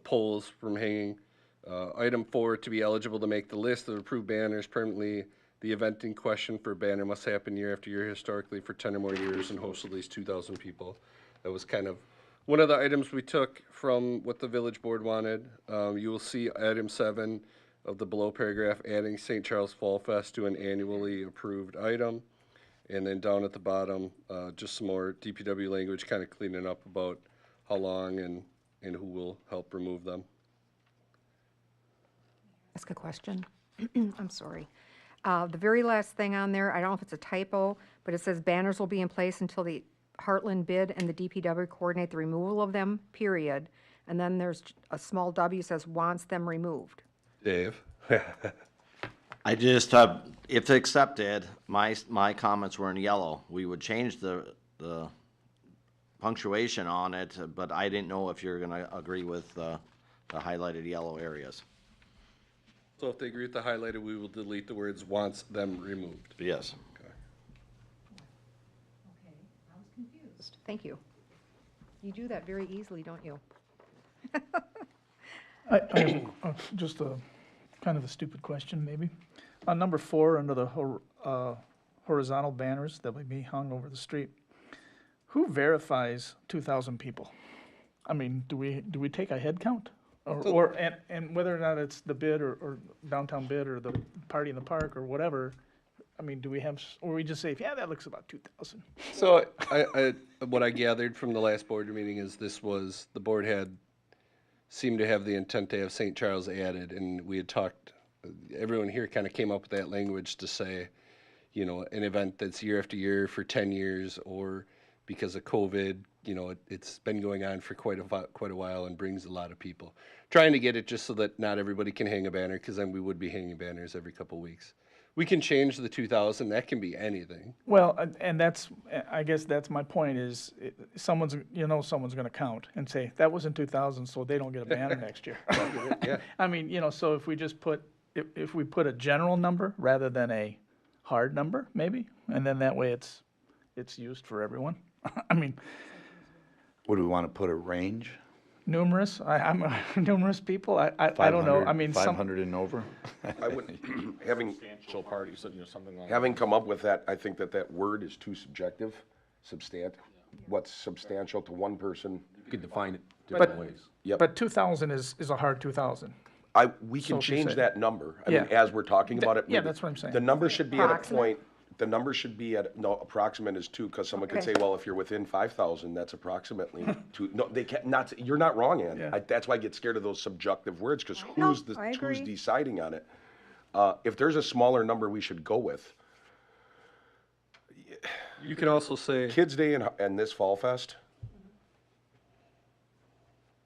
poles from hanging. Item 4, to be eligible to make the list of approved banners permanently, the event in question for a banner must happen year after year historically for 10 or more years and host at least 2,000 people. That was kind of one of the items we took from what the village board wanted. You will see item 7 of the below paragraph, adding St. Charles Fall Fest to an annually approved item. And then down at the bottom, just some more DPW language, kind of cleaning up about how long and who will help remove them. Ask a question? I'm sorry. The very last thing on there, I don't know if it's a typo, but it says banners will be in place until the Hartland bid and the DPW coordinate the removal of them, period. And then there's a small W says wants them removed. Dave? I just, if accepted, my comments were in yellow. We would change the punctuation on it, but I didn't know if you're gonna agree with the highlighted yellow areas. So if they agree with the highlighted, we will delete the words wants them removed. Yes. Okay. Okay, I was confused. Thank you. You do that very easily, don't you? I have just a kind of a stupid question, maybe. On number 4, under the horizontal banners that would be hung over the street, who verifies 2,000 people? I mean, do we take a head count? And whether or not it's the bid or downtown bid or the party in the park or whatever, I mean, do we have, or we just say, yeah, that looks about 2,000? So what I gathered from the last board meeting is the board seemed to have the intent to have St. Charles added, and we had talked, everyone here kind of came up with that language to say, you know, an event that's year after year for 10 years, or because of COVID, you know, it's been going on for quite a while and brings a lot of people. Trying to get it just so that not everybody can hang a banner, because then we would be hanging banners every couple weeks. We can change the 2,000, that can be anything. Well, and that's, I guess that's my point is, someone's gonna count and say, that was in 2000, so they don't get a banner next year. Yeah. I mean, you know, so if we just put, if we put a general number rather than a hard number, maybe, and then that way it's used for everyone. I mean, Would we want to put a range? numerous, I'm numerous people, I don't know, I mean, 500 and over? I would, having, Substantial parties, you know, something like that. having come up with that, I think that word is too subjective, what's substantial to one person. You could define it different ways. Yep. but 2,000 is a hard 2,000. We So can if you change say- that number. I mean, Yeah. as we're talking about it. Yeah, maybe that's what I'm saying. The number should be at a Approximate? point, the number should be at, no, approximate is 2, because someone could Okay. say, well, if you're within 5,000, that's approximately 2. No, they can't, you're not wrong, Ann. Yeah. That's why I get scared of those subjective words, because No, who's I agree. deciding on it? If there's a smaller number we should go with, You can also say, Kids Day and this Fall Fest.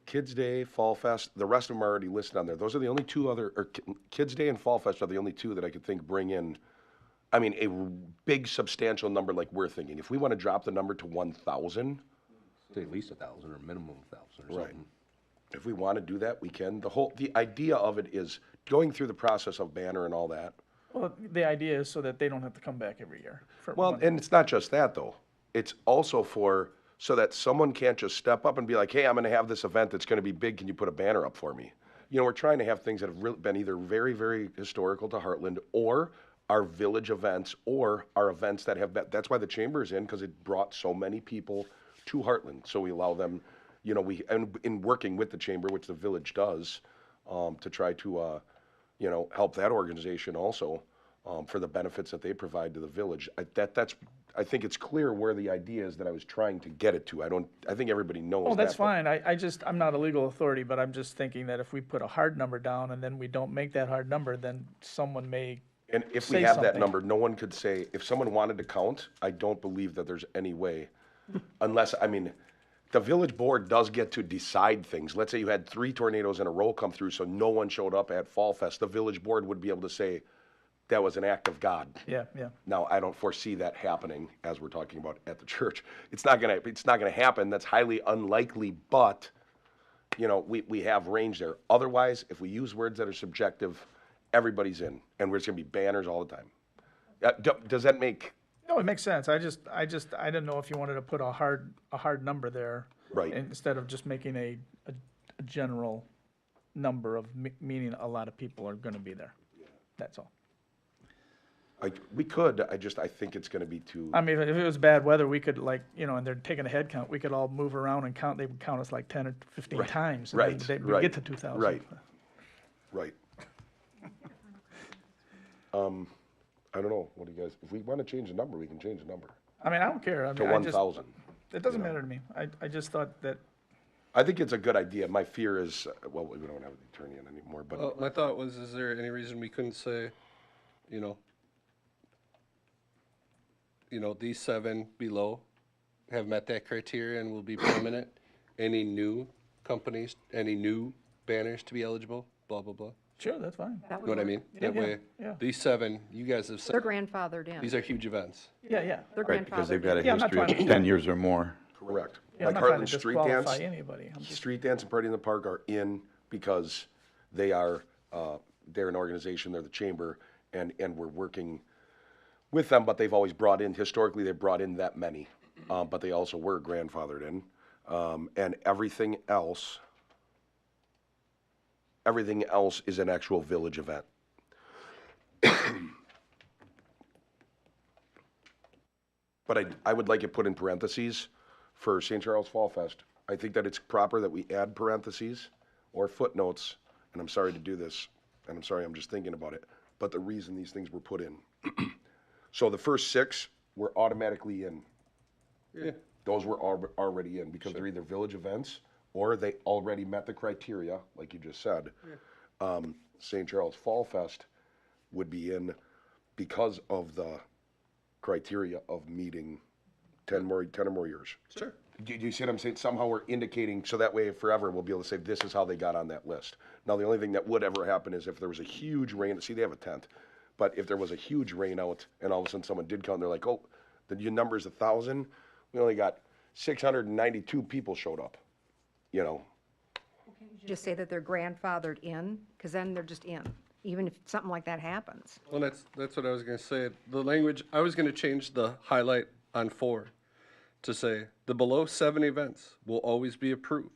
Kids Day, Fall Fest, the rest of them are already listed on there. Those are the only two other, or Kids Day and Fall Fest are the only two that I could think bring in, I mean, a big substantial number like we're thinking. If we want to drop the number to 1,000, Say at least 1,000 or minimum 1,000 or right. something. If we want to do that, we can. The idea of it is going through the process of banner and all that. Well, the idea is so that they don't have to come back every year. For Well, one. and it's not just that, though. It's also so that someone can't just step up and be like, hey, I'm going to have this event that's going to be big. Can you put a banner up for me? You know, we're trying to have things that have really been either very, very historical to Hartland, or our village events, or our events that have been, that's why the chamber is in, because it brought so many people to Hartland. So we allow them, you know, and in working with the chamber, which the village does, to try to, you know, help that organization also, for the benefits that they provide to the village. I think it's clear where the idea is that I was trying to get it to. I think everybody knows that. Oh, that's but- fine. I'm not a legal authority, but I'm just thinking that if we put a hard number down and then we don't make that hard number, then someone may And if we say have that something. number, no one could say, if someone wanted to count, I don't believe that there's any way, unless, I mean, the village board does get to decide things. Let's say you had 3 tornadoes in a row come through, so no one showed up at Fall Fest. The village board would be able to say, that was an act of God. Yeah, yeah. Now, I don't foresee that happening, as we're talking about at the church. It's not gonna happen. That's highly unlikely, but, you know, we have range there. Otherwise, if we use words that are subjective, everybody's in, and we're just gonna be banners all the time. Does that make, No, it makes sense. I didn't know if you wanted to put a hard number there. Right. Instead of just making a general number of, meaning a lot of people are gonna be there. That's all. we could, I think it's gonna be too, I mean, if it was bad weather, we could and they're taking a head count, we could all move around and count, they would count us like 10 or 15 Right, times. right, And then right, we'd get to 2,000. right. Right. I don't know, what do you guys, if we wanna change the number, we can change the number I mean, I don't care. I to mean, I just- 1,000. It doesn't matter to me. I just thought that, I think it's a good idea. My fear is, well, we don't have an attorney in anymore, but. well, my thought was, is there any reason we couldn't say, you know, these 7 below have met that criteria and will be permanent? Any new companies, any new banners to be eligible, blah, blah, blah? sure, that's fine. That You would know what I work. mean? Yeah, That yeah, way, yeah. these 7, you guys have They're said, grandfathered in. these are huge events. Yeah, yeah. They're Right, because they've grandfathered got a in. Yeah, I'm not history of trying to- 10 years or more. Correct. Yeah, I'm Like not trying to Heartland Street Dance, disqualify anybody. I'm just- Street Dance and Party in the Park are in because they are, they're an organization, they're the chamber, and we're working with them, but they've always brought in, historically, they've brought in that many, but they also were grandfathered in. And everything else is an actual village event. But I would like it put in parentheses for St. Charles Fall Fest. I think that it's proper that we add parentheses or footnotes, and I'm sorry to do this, and I'm sorry, I'm just thinking about it, but the reason these things were put in. So the first 6 were automatically in. Yeah. Those were already in because they're either village events or they already met the criteria, like you just said. St. Charles Fall Fest would be in because of the criteria of meeting 10 or more years. Sure. Do you see what I'm saying? Somehow we're indicating, so that way forever we'll be able to say this is how they got on that list. Now, the only thing that would ever happen is if there was a huge rain, see, they have a tent, but if there was a huge rain out and all of a sudden someone did come and they're like, oh, your number is 1,000, we only got 692 people showed up, you know? Just say that they're grandfathered in, because then they're just in, even if something like that happens. Well, that's what I was gonna say. The language, I was gonna change the highlight on 4 to say, the below 7 events will always be approved.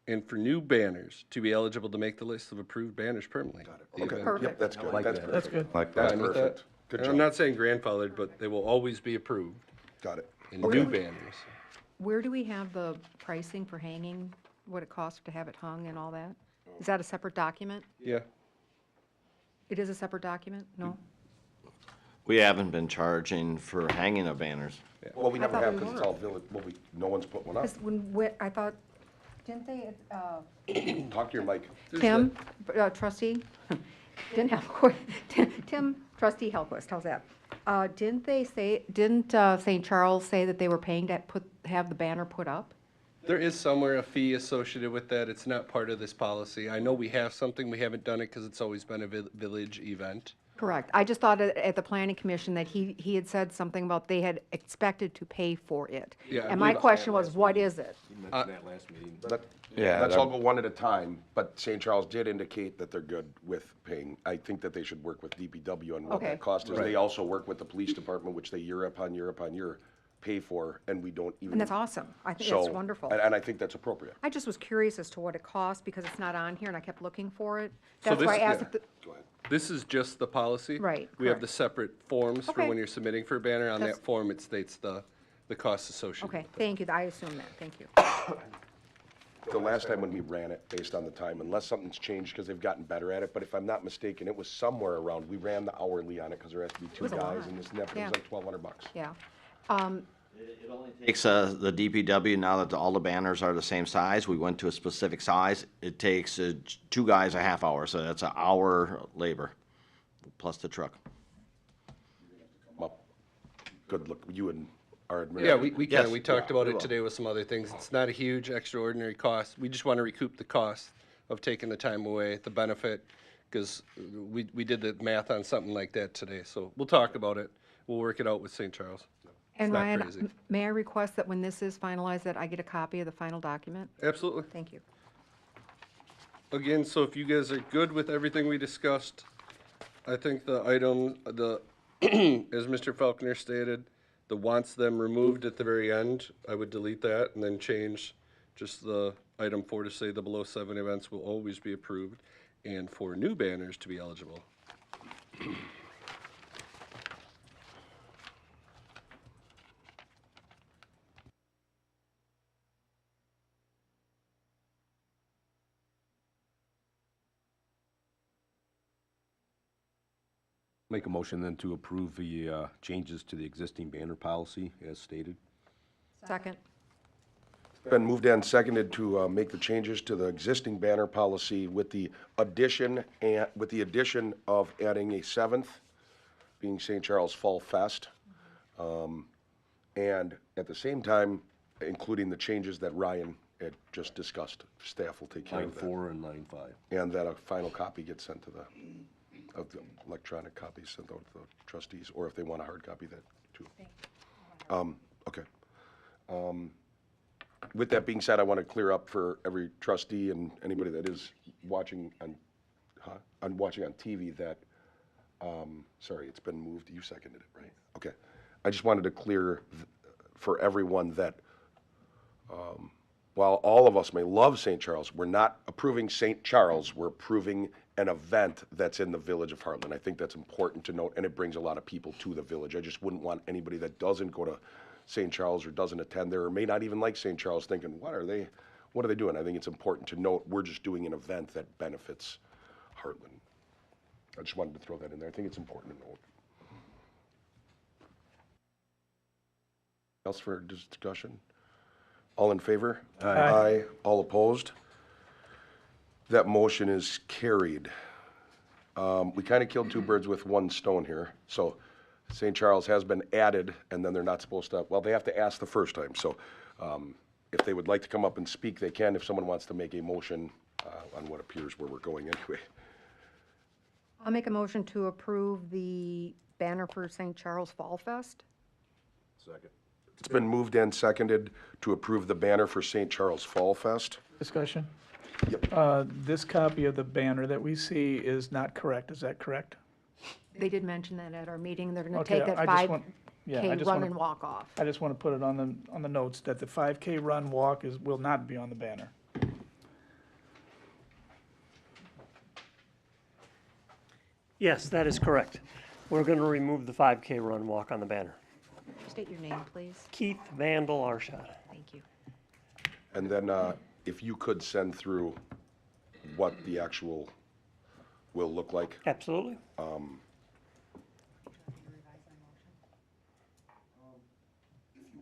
And for new banners to be eligible to make the list of approved banners permanently. The Okay, event. yep, that's good. That's good. Like That's Fine with perfect. that. Good And I'm job. not saying grandfathered, but they will always be approved Got it. in new banners. Where do we have the pricing for hanging, what it costs to have it hung and all that? Is that a separate document? Yeah. It is a separate document? No? We haven't been charging for hanging of banners. Well, we never thought have we because it's were. all village, no one's put one up. Because I thought, didn't they, Talk to your mic. Tim, trustee, didn't Tim, trustee Hellquist, how's that? Didn't St. Charles say that they were paying to have the banner put up? There is somewhere a fee associated with that. It's not part of this policy. I know we have something. We haven't done it because it's always been a village event. Correct. I just thought at the planning commission that he had said something about they had expected to pay for it. Yeah, I And my believe- question was, what is it? You mentioned that last meeting. Yeah, Let's that- all go one at a time, but St. Charles did indicate that they're good with paying. I think that they should work with DPW on what Okay. that cost is. They also work with the police department, which they year upon year upon year pay for, and we don't even. And that's awesome. I think that's So, wonderful. And I think that's appropriate. I just was curious as to what it cost because it's not on here and I kept looking for it. So That's why I this- asked yeah. if the, Go ahead. This is just the policy. Right, We have correct. the separate forms for Okay. when you're submitting for a banner. On That's- that form, it states the costs associated okay, with it. thank you. I assume that. Thank you. The last time when we ran it, based on the time, unless something's changed because they've gotten better at it, but if I'm not mistaken, it was somewhere around, we ran the hourly on it because there has to be 2 was a guys lot. and this and that, but it Yeah. was like $1,200. Yeah. Takes the DPW, now that all the banners are the same size, we went to a specific size. It takes 2 guys a half hour, so that's an hour labor, plus the truck. Well, good look, you and our Yeah, administrator. we can. Yes. We talked about we it will. today with some other things. It's not a huge extraordinary cost. We just want to recoup the cost of taking the time away, the benefit, because we did the math on something like that today. So we'll talk about it. We'll work it out with St. Charles. And not Ryan, crazy. may I request that when this is finalized, that I get a copy of the final document? Absolutely. Thank you. Again, so if you guys are good with everything we discussed, I think the item, as Mr. Faulkner stated, the wants them removed at the very end, I would delete that and then change just the item 4 to say the below 7 events will always be approved and for new banners to be eligible. Make a motion then to approve the changes to the existing banner policy as stated. Second. Been moved and seconded to make the changes to the existing banner policy with the addition of adding a 7th, being St. Charles Fall Fest. And at the same time, including the changes that Ryan had just discussed. Staff will take care Line of that. 4 and line 5. And that a final copy gets sent to the electronic copies sent out to the trustees, or if they want a hard copy, that too. Okay. With that being said, I want to clear up for every trustee and anybody that is watching on TV that, sorry, it's been moved. You seconded it, right? Okay. I just wanted to clear for everyone that while all of us may love St. Charles, we're not approving St. Charles, we're approving an event that's in the village of Hartland. I think that's important to note, and it brings a lot of people to the village. I just wouldn't want anybody that doesn't go to St. Charles or doesn't attend there or may not even like St. Charles thinking, what are they doing? I think it's important to note we're just doing an event that benefits Hartland. I just wanted to throw that in there. I think it's important to note. Else for discussion? All in favor? Aye. All opposed? That motion is carried. We kind of killed two birds with one stone here. So St. Charles has been added, and then they're not supposed to, well, they have to ask the first time. So if they would like to come up and speak, they can if someone wants to make a motion on what appears where we're going anyway. I'll make a motion to approve the banner for St. Charles Fall Fest. Second. It's been moved and seconded to approve the banner for St. Charles Fall Fest. Discussion? Yep. This copy of the banner that we see is not correct, is that correct? They did mention that at our meeting. They're gonna Okay, take that I just want- 5K I just run wanna- and walk off. I just want to put it on the notes that the 5K run walk will not be on the banner. Yes, that is correct. We're going to remove the 5K run walk on the banner. State your name, please. Keith Vandal Arshad. Thank you. And then if you could send through what the actual will look like. Absolutely.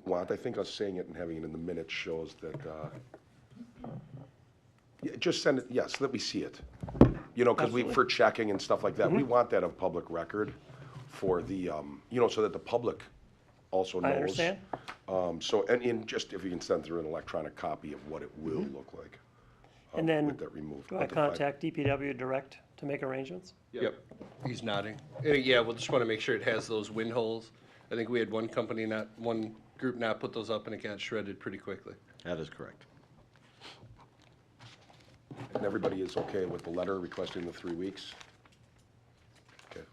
Want, I think us saying it and having it in the minutes shows that, yeah, just send it, yes, let me see it. You know, because for checking and stuff like that, we want that of public record for the, you know, so that the public also knows. I understand. So, and just if you can send through an electronic copy of what it will look like. And then, With that removed. do I contact DPW direct to make arrangements? Yep, he's nodding. Yeah, we'll just want to make sure it has those wind holes. I think we had one group not put those up and it got shredded pretty quickly. That is correct. And everybody is okay with the letter requesting the 3 weeks? Okay.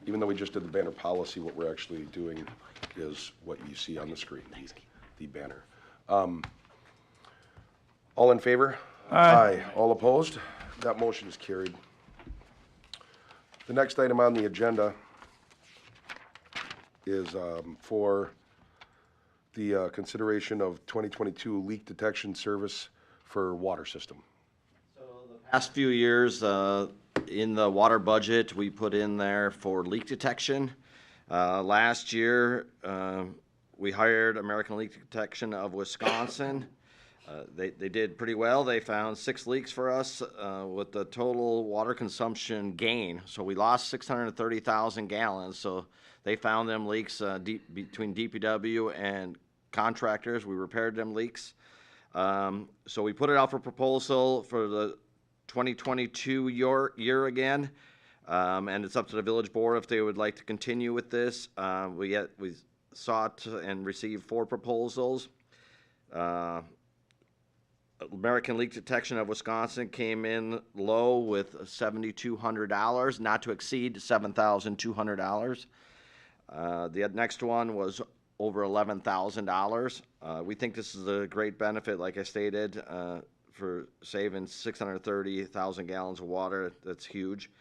Even though we just did the banner policy, what we're actually doing is what you see on the screen, the banner. All in favor? Aye. All opposed? That motion is carried. The next item on the agenda is for the consideration of 2022 leak detection service for water system. Past few years, in the water budget, we put in there for leak detection. Last year, we hired American Leak Detection of Wisconsin. They did pretty well. They found 6 leaks for us with the total water consumption gain. So we lost 630,000 gallons. So they found them leaks between DPW and contractors. We repaired them leaks. So we put it out for proposal for the 2022 year again. And it's up to the village board if they would like to continue with this. We sought and received 4 proposals. American Leak Detection of Wisconsin came in low with $7,200, not to exceed $7,200. The next one was over $11,000. We think this is a great benefit, like I stated, for saving 630,000 gallons of water. That's huge.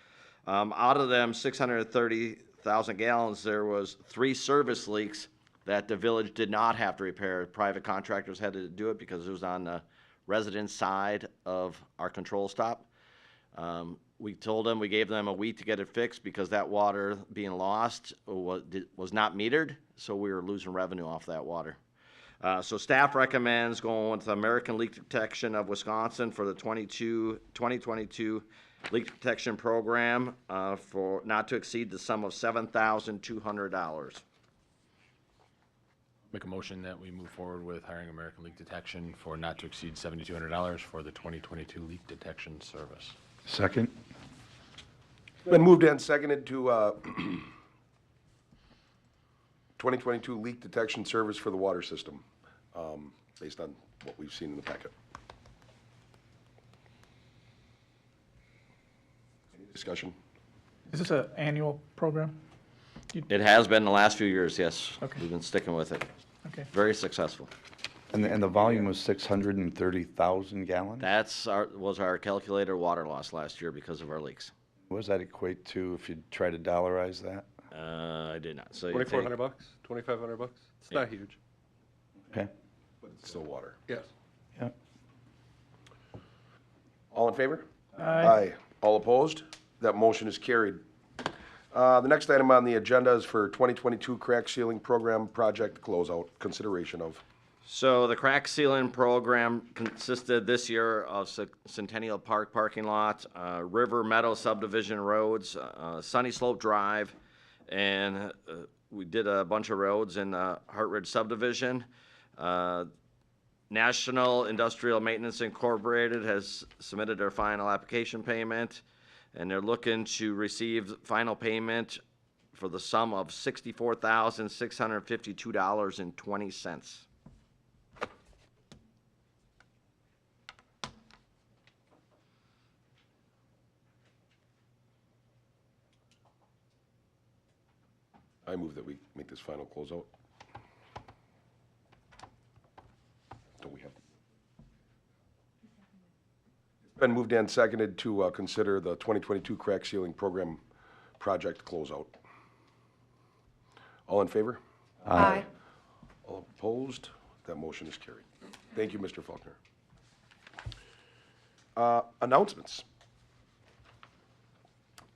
Out of them 630,000 gallons, there was 3 service leaks that the village did not have to repair. Private contractors had to do it because it was on the resident side of our control stop. We told them, we gave them a week to get it fixed because that water being lost was not metered, so we were losing revenue off that water. So staff recommends going with the American Leak Detection of Wisconsin for the 2022 leak detection program for not to exceed the sum of $7,200. Make a motion that we move forward with hiring American Leak Detection for not to exceed $7,200 for the 2022 leak detection service. Second? Been moved and seconded to 2022 leak detection service for the water system, based on what we've seen in the packet. Any discussion? Is this an annual program? It has been the last few years, yes. Okay. We've been sticking with it. Okay. Very successful. And the volume was 630,000 gallons? Was our calculator water loss last year because of our leaks. What does that equate to if you try to dollarize that? I did not. So you take- $2,400, $2,500. It's not huge. Okay. But it's still water. Yes. Yeah. All in favor? Aye. All opposed? That motion is carried. The next item on the agenda is for 2022 crack sealing program project closeout, consideration of. So the crack sealing program consisted this year of Centennial Park parking lot, River Meadow subdivision roads, Sunny Slope Drive, and we did a bunch of roads in Hartridge subdivision. National Industrial Maintenance Incorporated has submitted their final application payment, and they're looking to receive final payment for the sum of $64,652.20. I move that we make this final closeout. Don't we have? It's been moved and seconded to consider the 2022 crack sealing program project closeout. All in favor? Aye. All opposed? That motion is carried. Thank you, Mr. Faulkner. Announcements.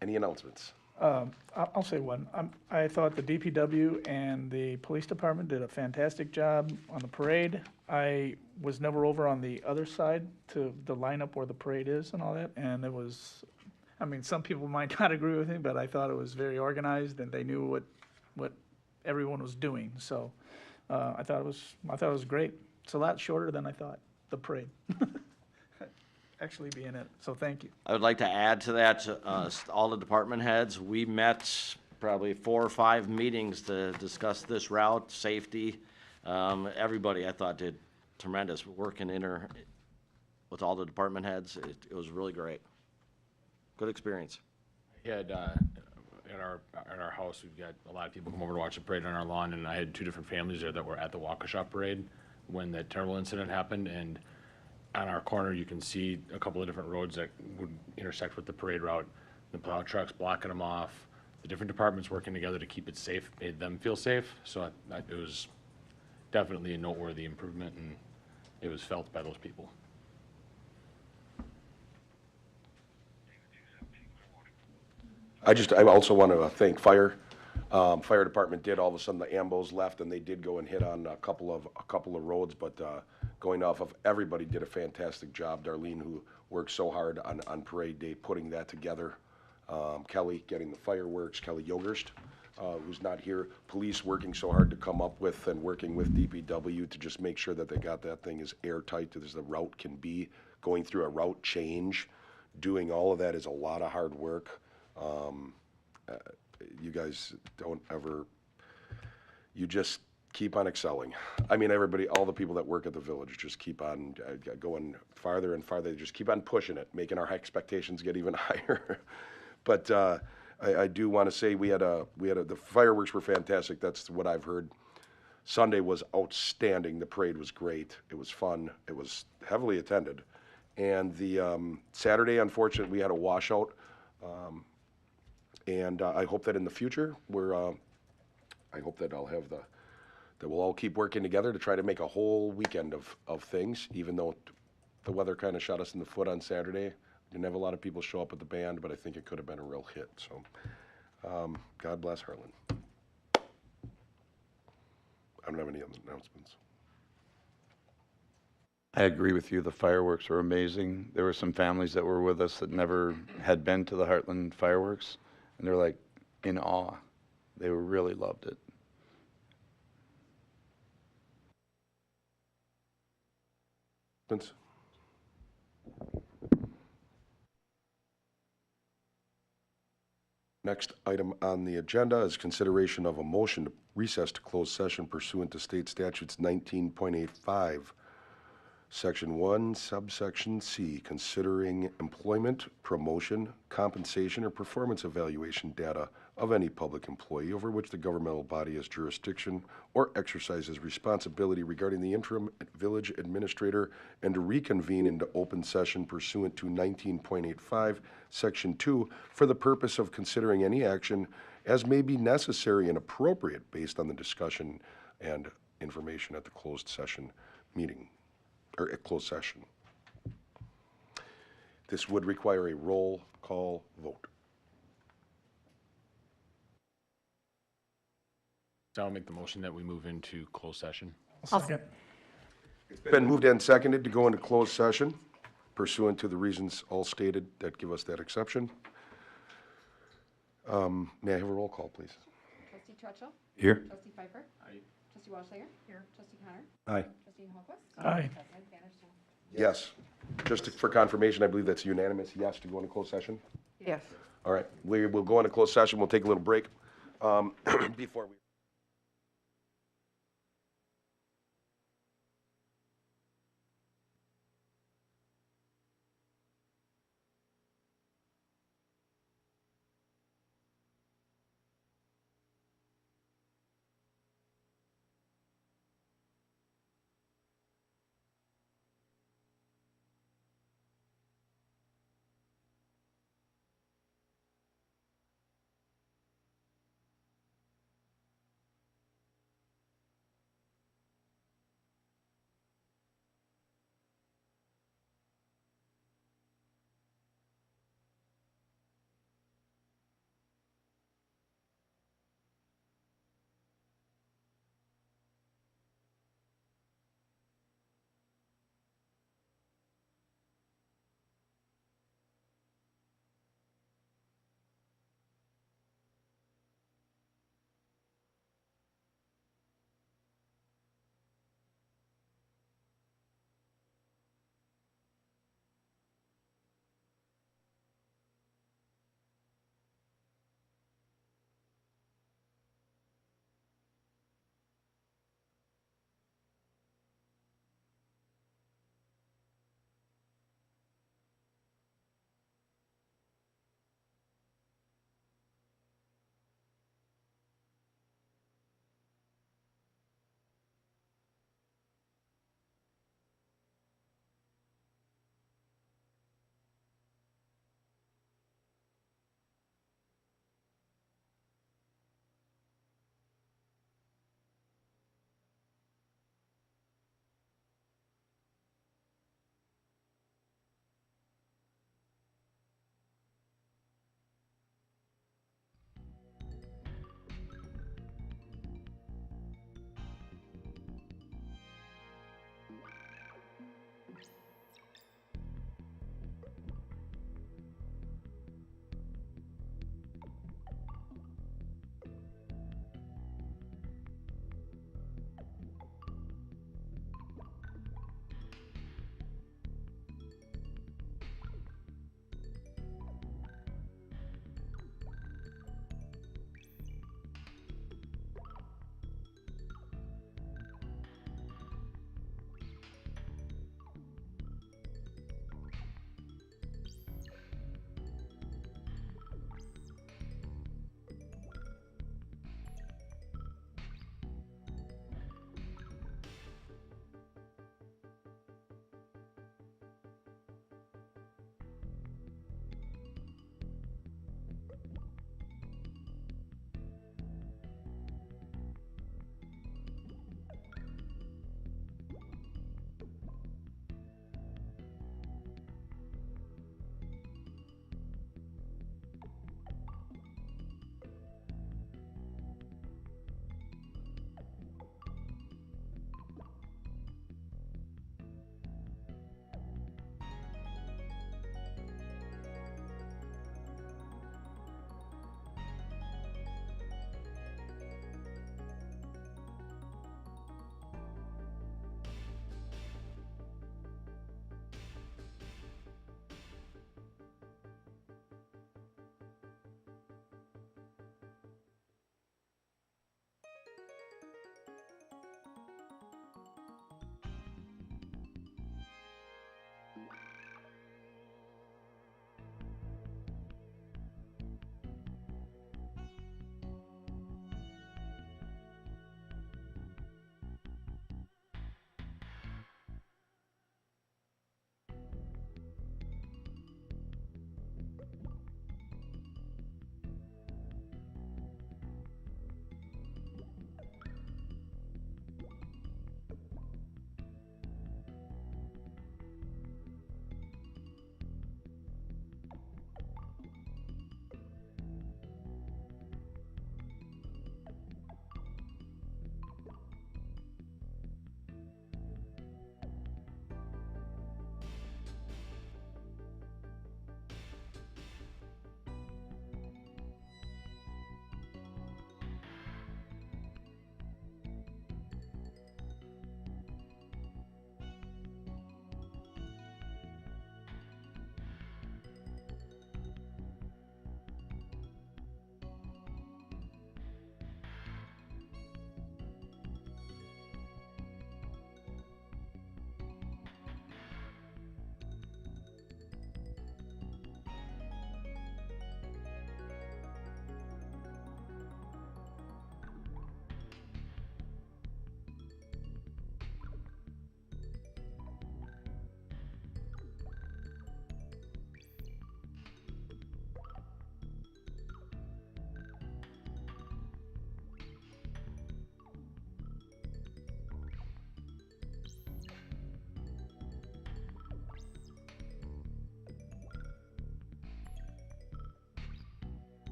Any announcements? I'll say one. I thought the DPW and the police department did a fantastic job on the parade. I was never over on the other side to the lineup where the parade is and all that, and it was, I mean, some people might not agree with me, but I thought it was very organized and they knew what everyone was doing. So I thought it was great. It's a lot shorter than I thought, the parade. Actually be in it, so thank you. I would like to add to that, all the department heads, we met probably 4 or 5 meetings to discuss this route, safety. Everybody, I thought, did tremendous work with all the department heads. It was really great. Good experience. We had, at our house, we've got a lot of people come over to watch the parade on our lawn, and I had 2 different families there that were at the Waukesha parade when that terrible incident happened, and on our corner, you can see a couple of different roads that would intersect with the parade route. The plow trucks blocking them off, the different departments working together to keep it safe, made them feel safe. So it was definitely a noteworthy improvement, and it was felt by those people. I also want to thank fire. Fire department did, all of a sudden the ambos left and they did go and hit on a couple of roads, but going off of, everybody did a fantastic job. Darlene, who worked so hard on parade day, putting that together. Kelly getting the fireworks, Kelly Yogerst, who's not here. Police working so hard to come up with and working with DPW to just make sure that they got that thing as airtight as the route can be. Going through a route change, doing all of that is a lot of hard work. You guys don't ever, you just keep on excelling. I mean, everybody, all the people that work at the village just keep on going farther and farther. They just keep on pushing it, making our expectations get even higher. But I do want to say the fireworks were fantastic. That's what I've heard. Sunday was outstanding. The parade was great. It was fun. It was heavily attended. And the Saturday, unfortunately, we had a washout. And I hope that in the future, I hope that that we'll all keep working together to try to make a whole weekend of things, even though the weather kind of shot us in the foot on Saturday. Didn't have a lot of people show up at the band, but I think it could have been a real hit. So, God bless Hartland. I don't have any other announcements. I agree with you. The fireworks were amazing. There were some families that were with us that never had been to the Hartland fireworks, and they're like in awe. They really loved it. Vince? Next item on the agenda is consideration of a motion to recess to closed session pursuant to state statutes 19.85, Section 1, subsection C, considering employment, promotion, compensation, or performance evaluation data of any public employee over which the governmental body has jurisdiction or exercises responsibility regarding the interim village administrator, and to reconvene into open session pursuant to 19.85, Section 2, for the purpose of considering any action as may be necessary and appropriate based on the discussion and information at the closed session meeting. Or a closed session. This would require a roll call vote. So I'll make the motion that we move into closed session. Second. It's been moved and seconded to go into closed session pursuant to the reasons all stated that give us that exception. May I have a roll call, please? Trustee Churchill? Here. Trustee Pfeiffer? Aye. Trustee Wallschlager? Here. Trustee Connor? Aye. Trustee Holquist? Aye. President Vanderstel? Yes. Just for confirmation, I believe that's unanimous yes to go into closed session? Yes. All right, we will go into closed session. We'll take a little break before we.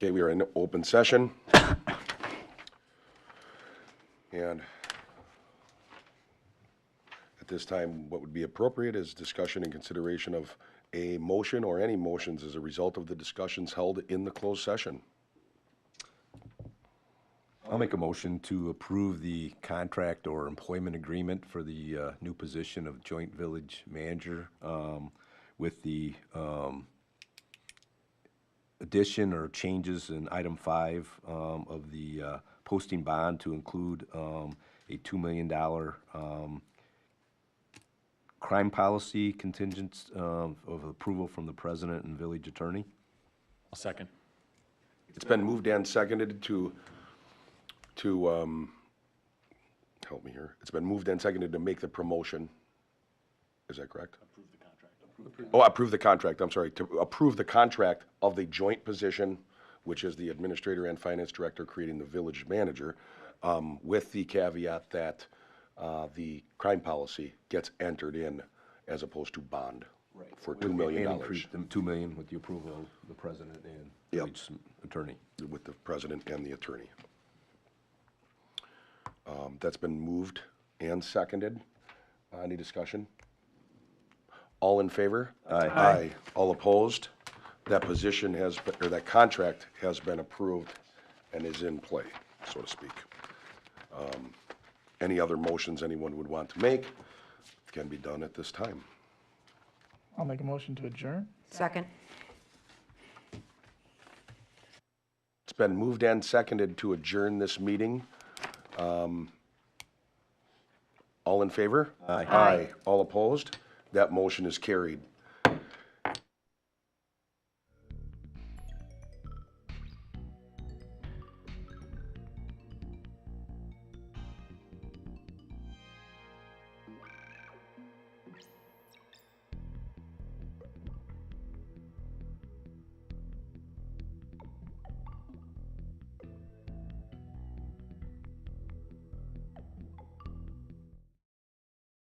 Okay, we are in open session. And at this time, what would be appropriate is discussion and consideration of a motion or any motions as a result of the discussions held in the closed session. I'll make a motion to approve the contract or employment agreement for the new position of joint village manager with the addition or changes in item 5 of the posting bond to include a $2 million crime policy contingent of approval from the president and village attorney. I'll second. It's been moved and seconded to help me here. It's been moved and seconded to make the promotion. Is that correct? Approve the contract. Oh, approve the contract, I'm sorry. To approve the contract of the joint position, which is the administrator and finance director creating the village manager, with the caveat that the crime policy gets entered in as opposed to bond for $2 million. And increase them $2 million with the approval of the president and village attorney. With the president and the attorney. That's been moved and seconded. Any discussion? All in favor? Aye. Aye. All opposed? That position has, or that contract has been approved and is in play, so to speak. Any other motions anyone would want to make can be done at this time. I'll make a motion to adjourn. Second. It's been moved and seconded to adjourn this meeting. All in favor? Aye. Aye. All opposed? That motion is carried.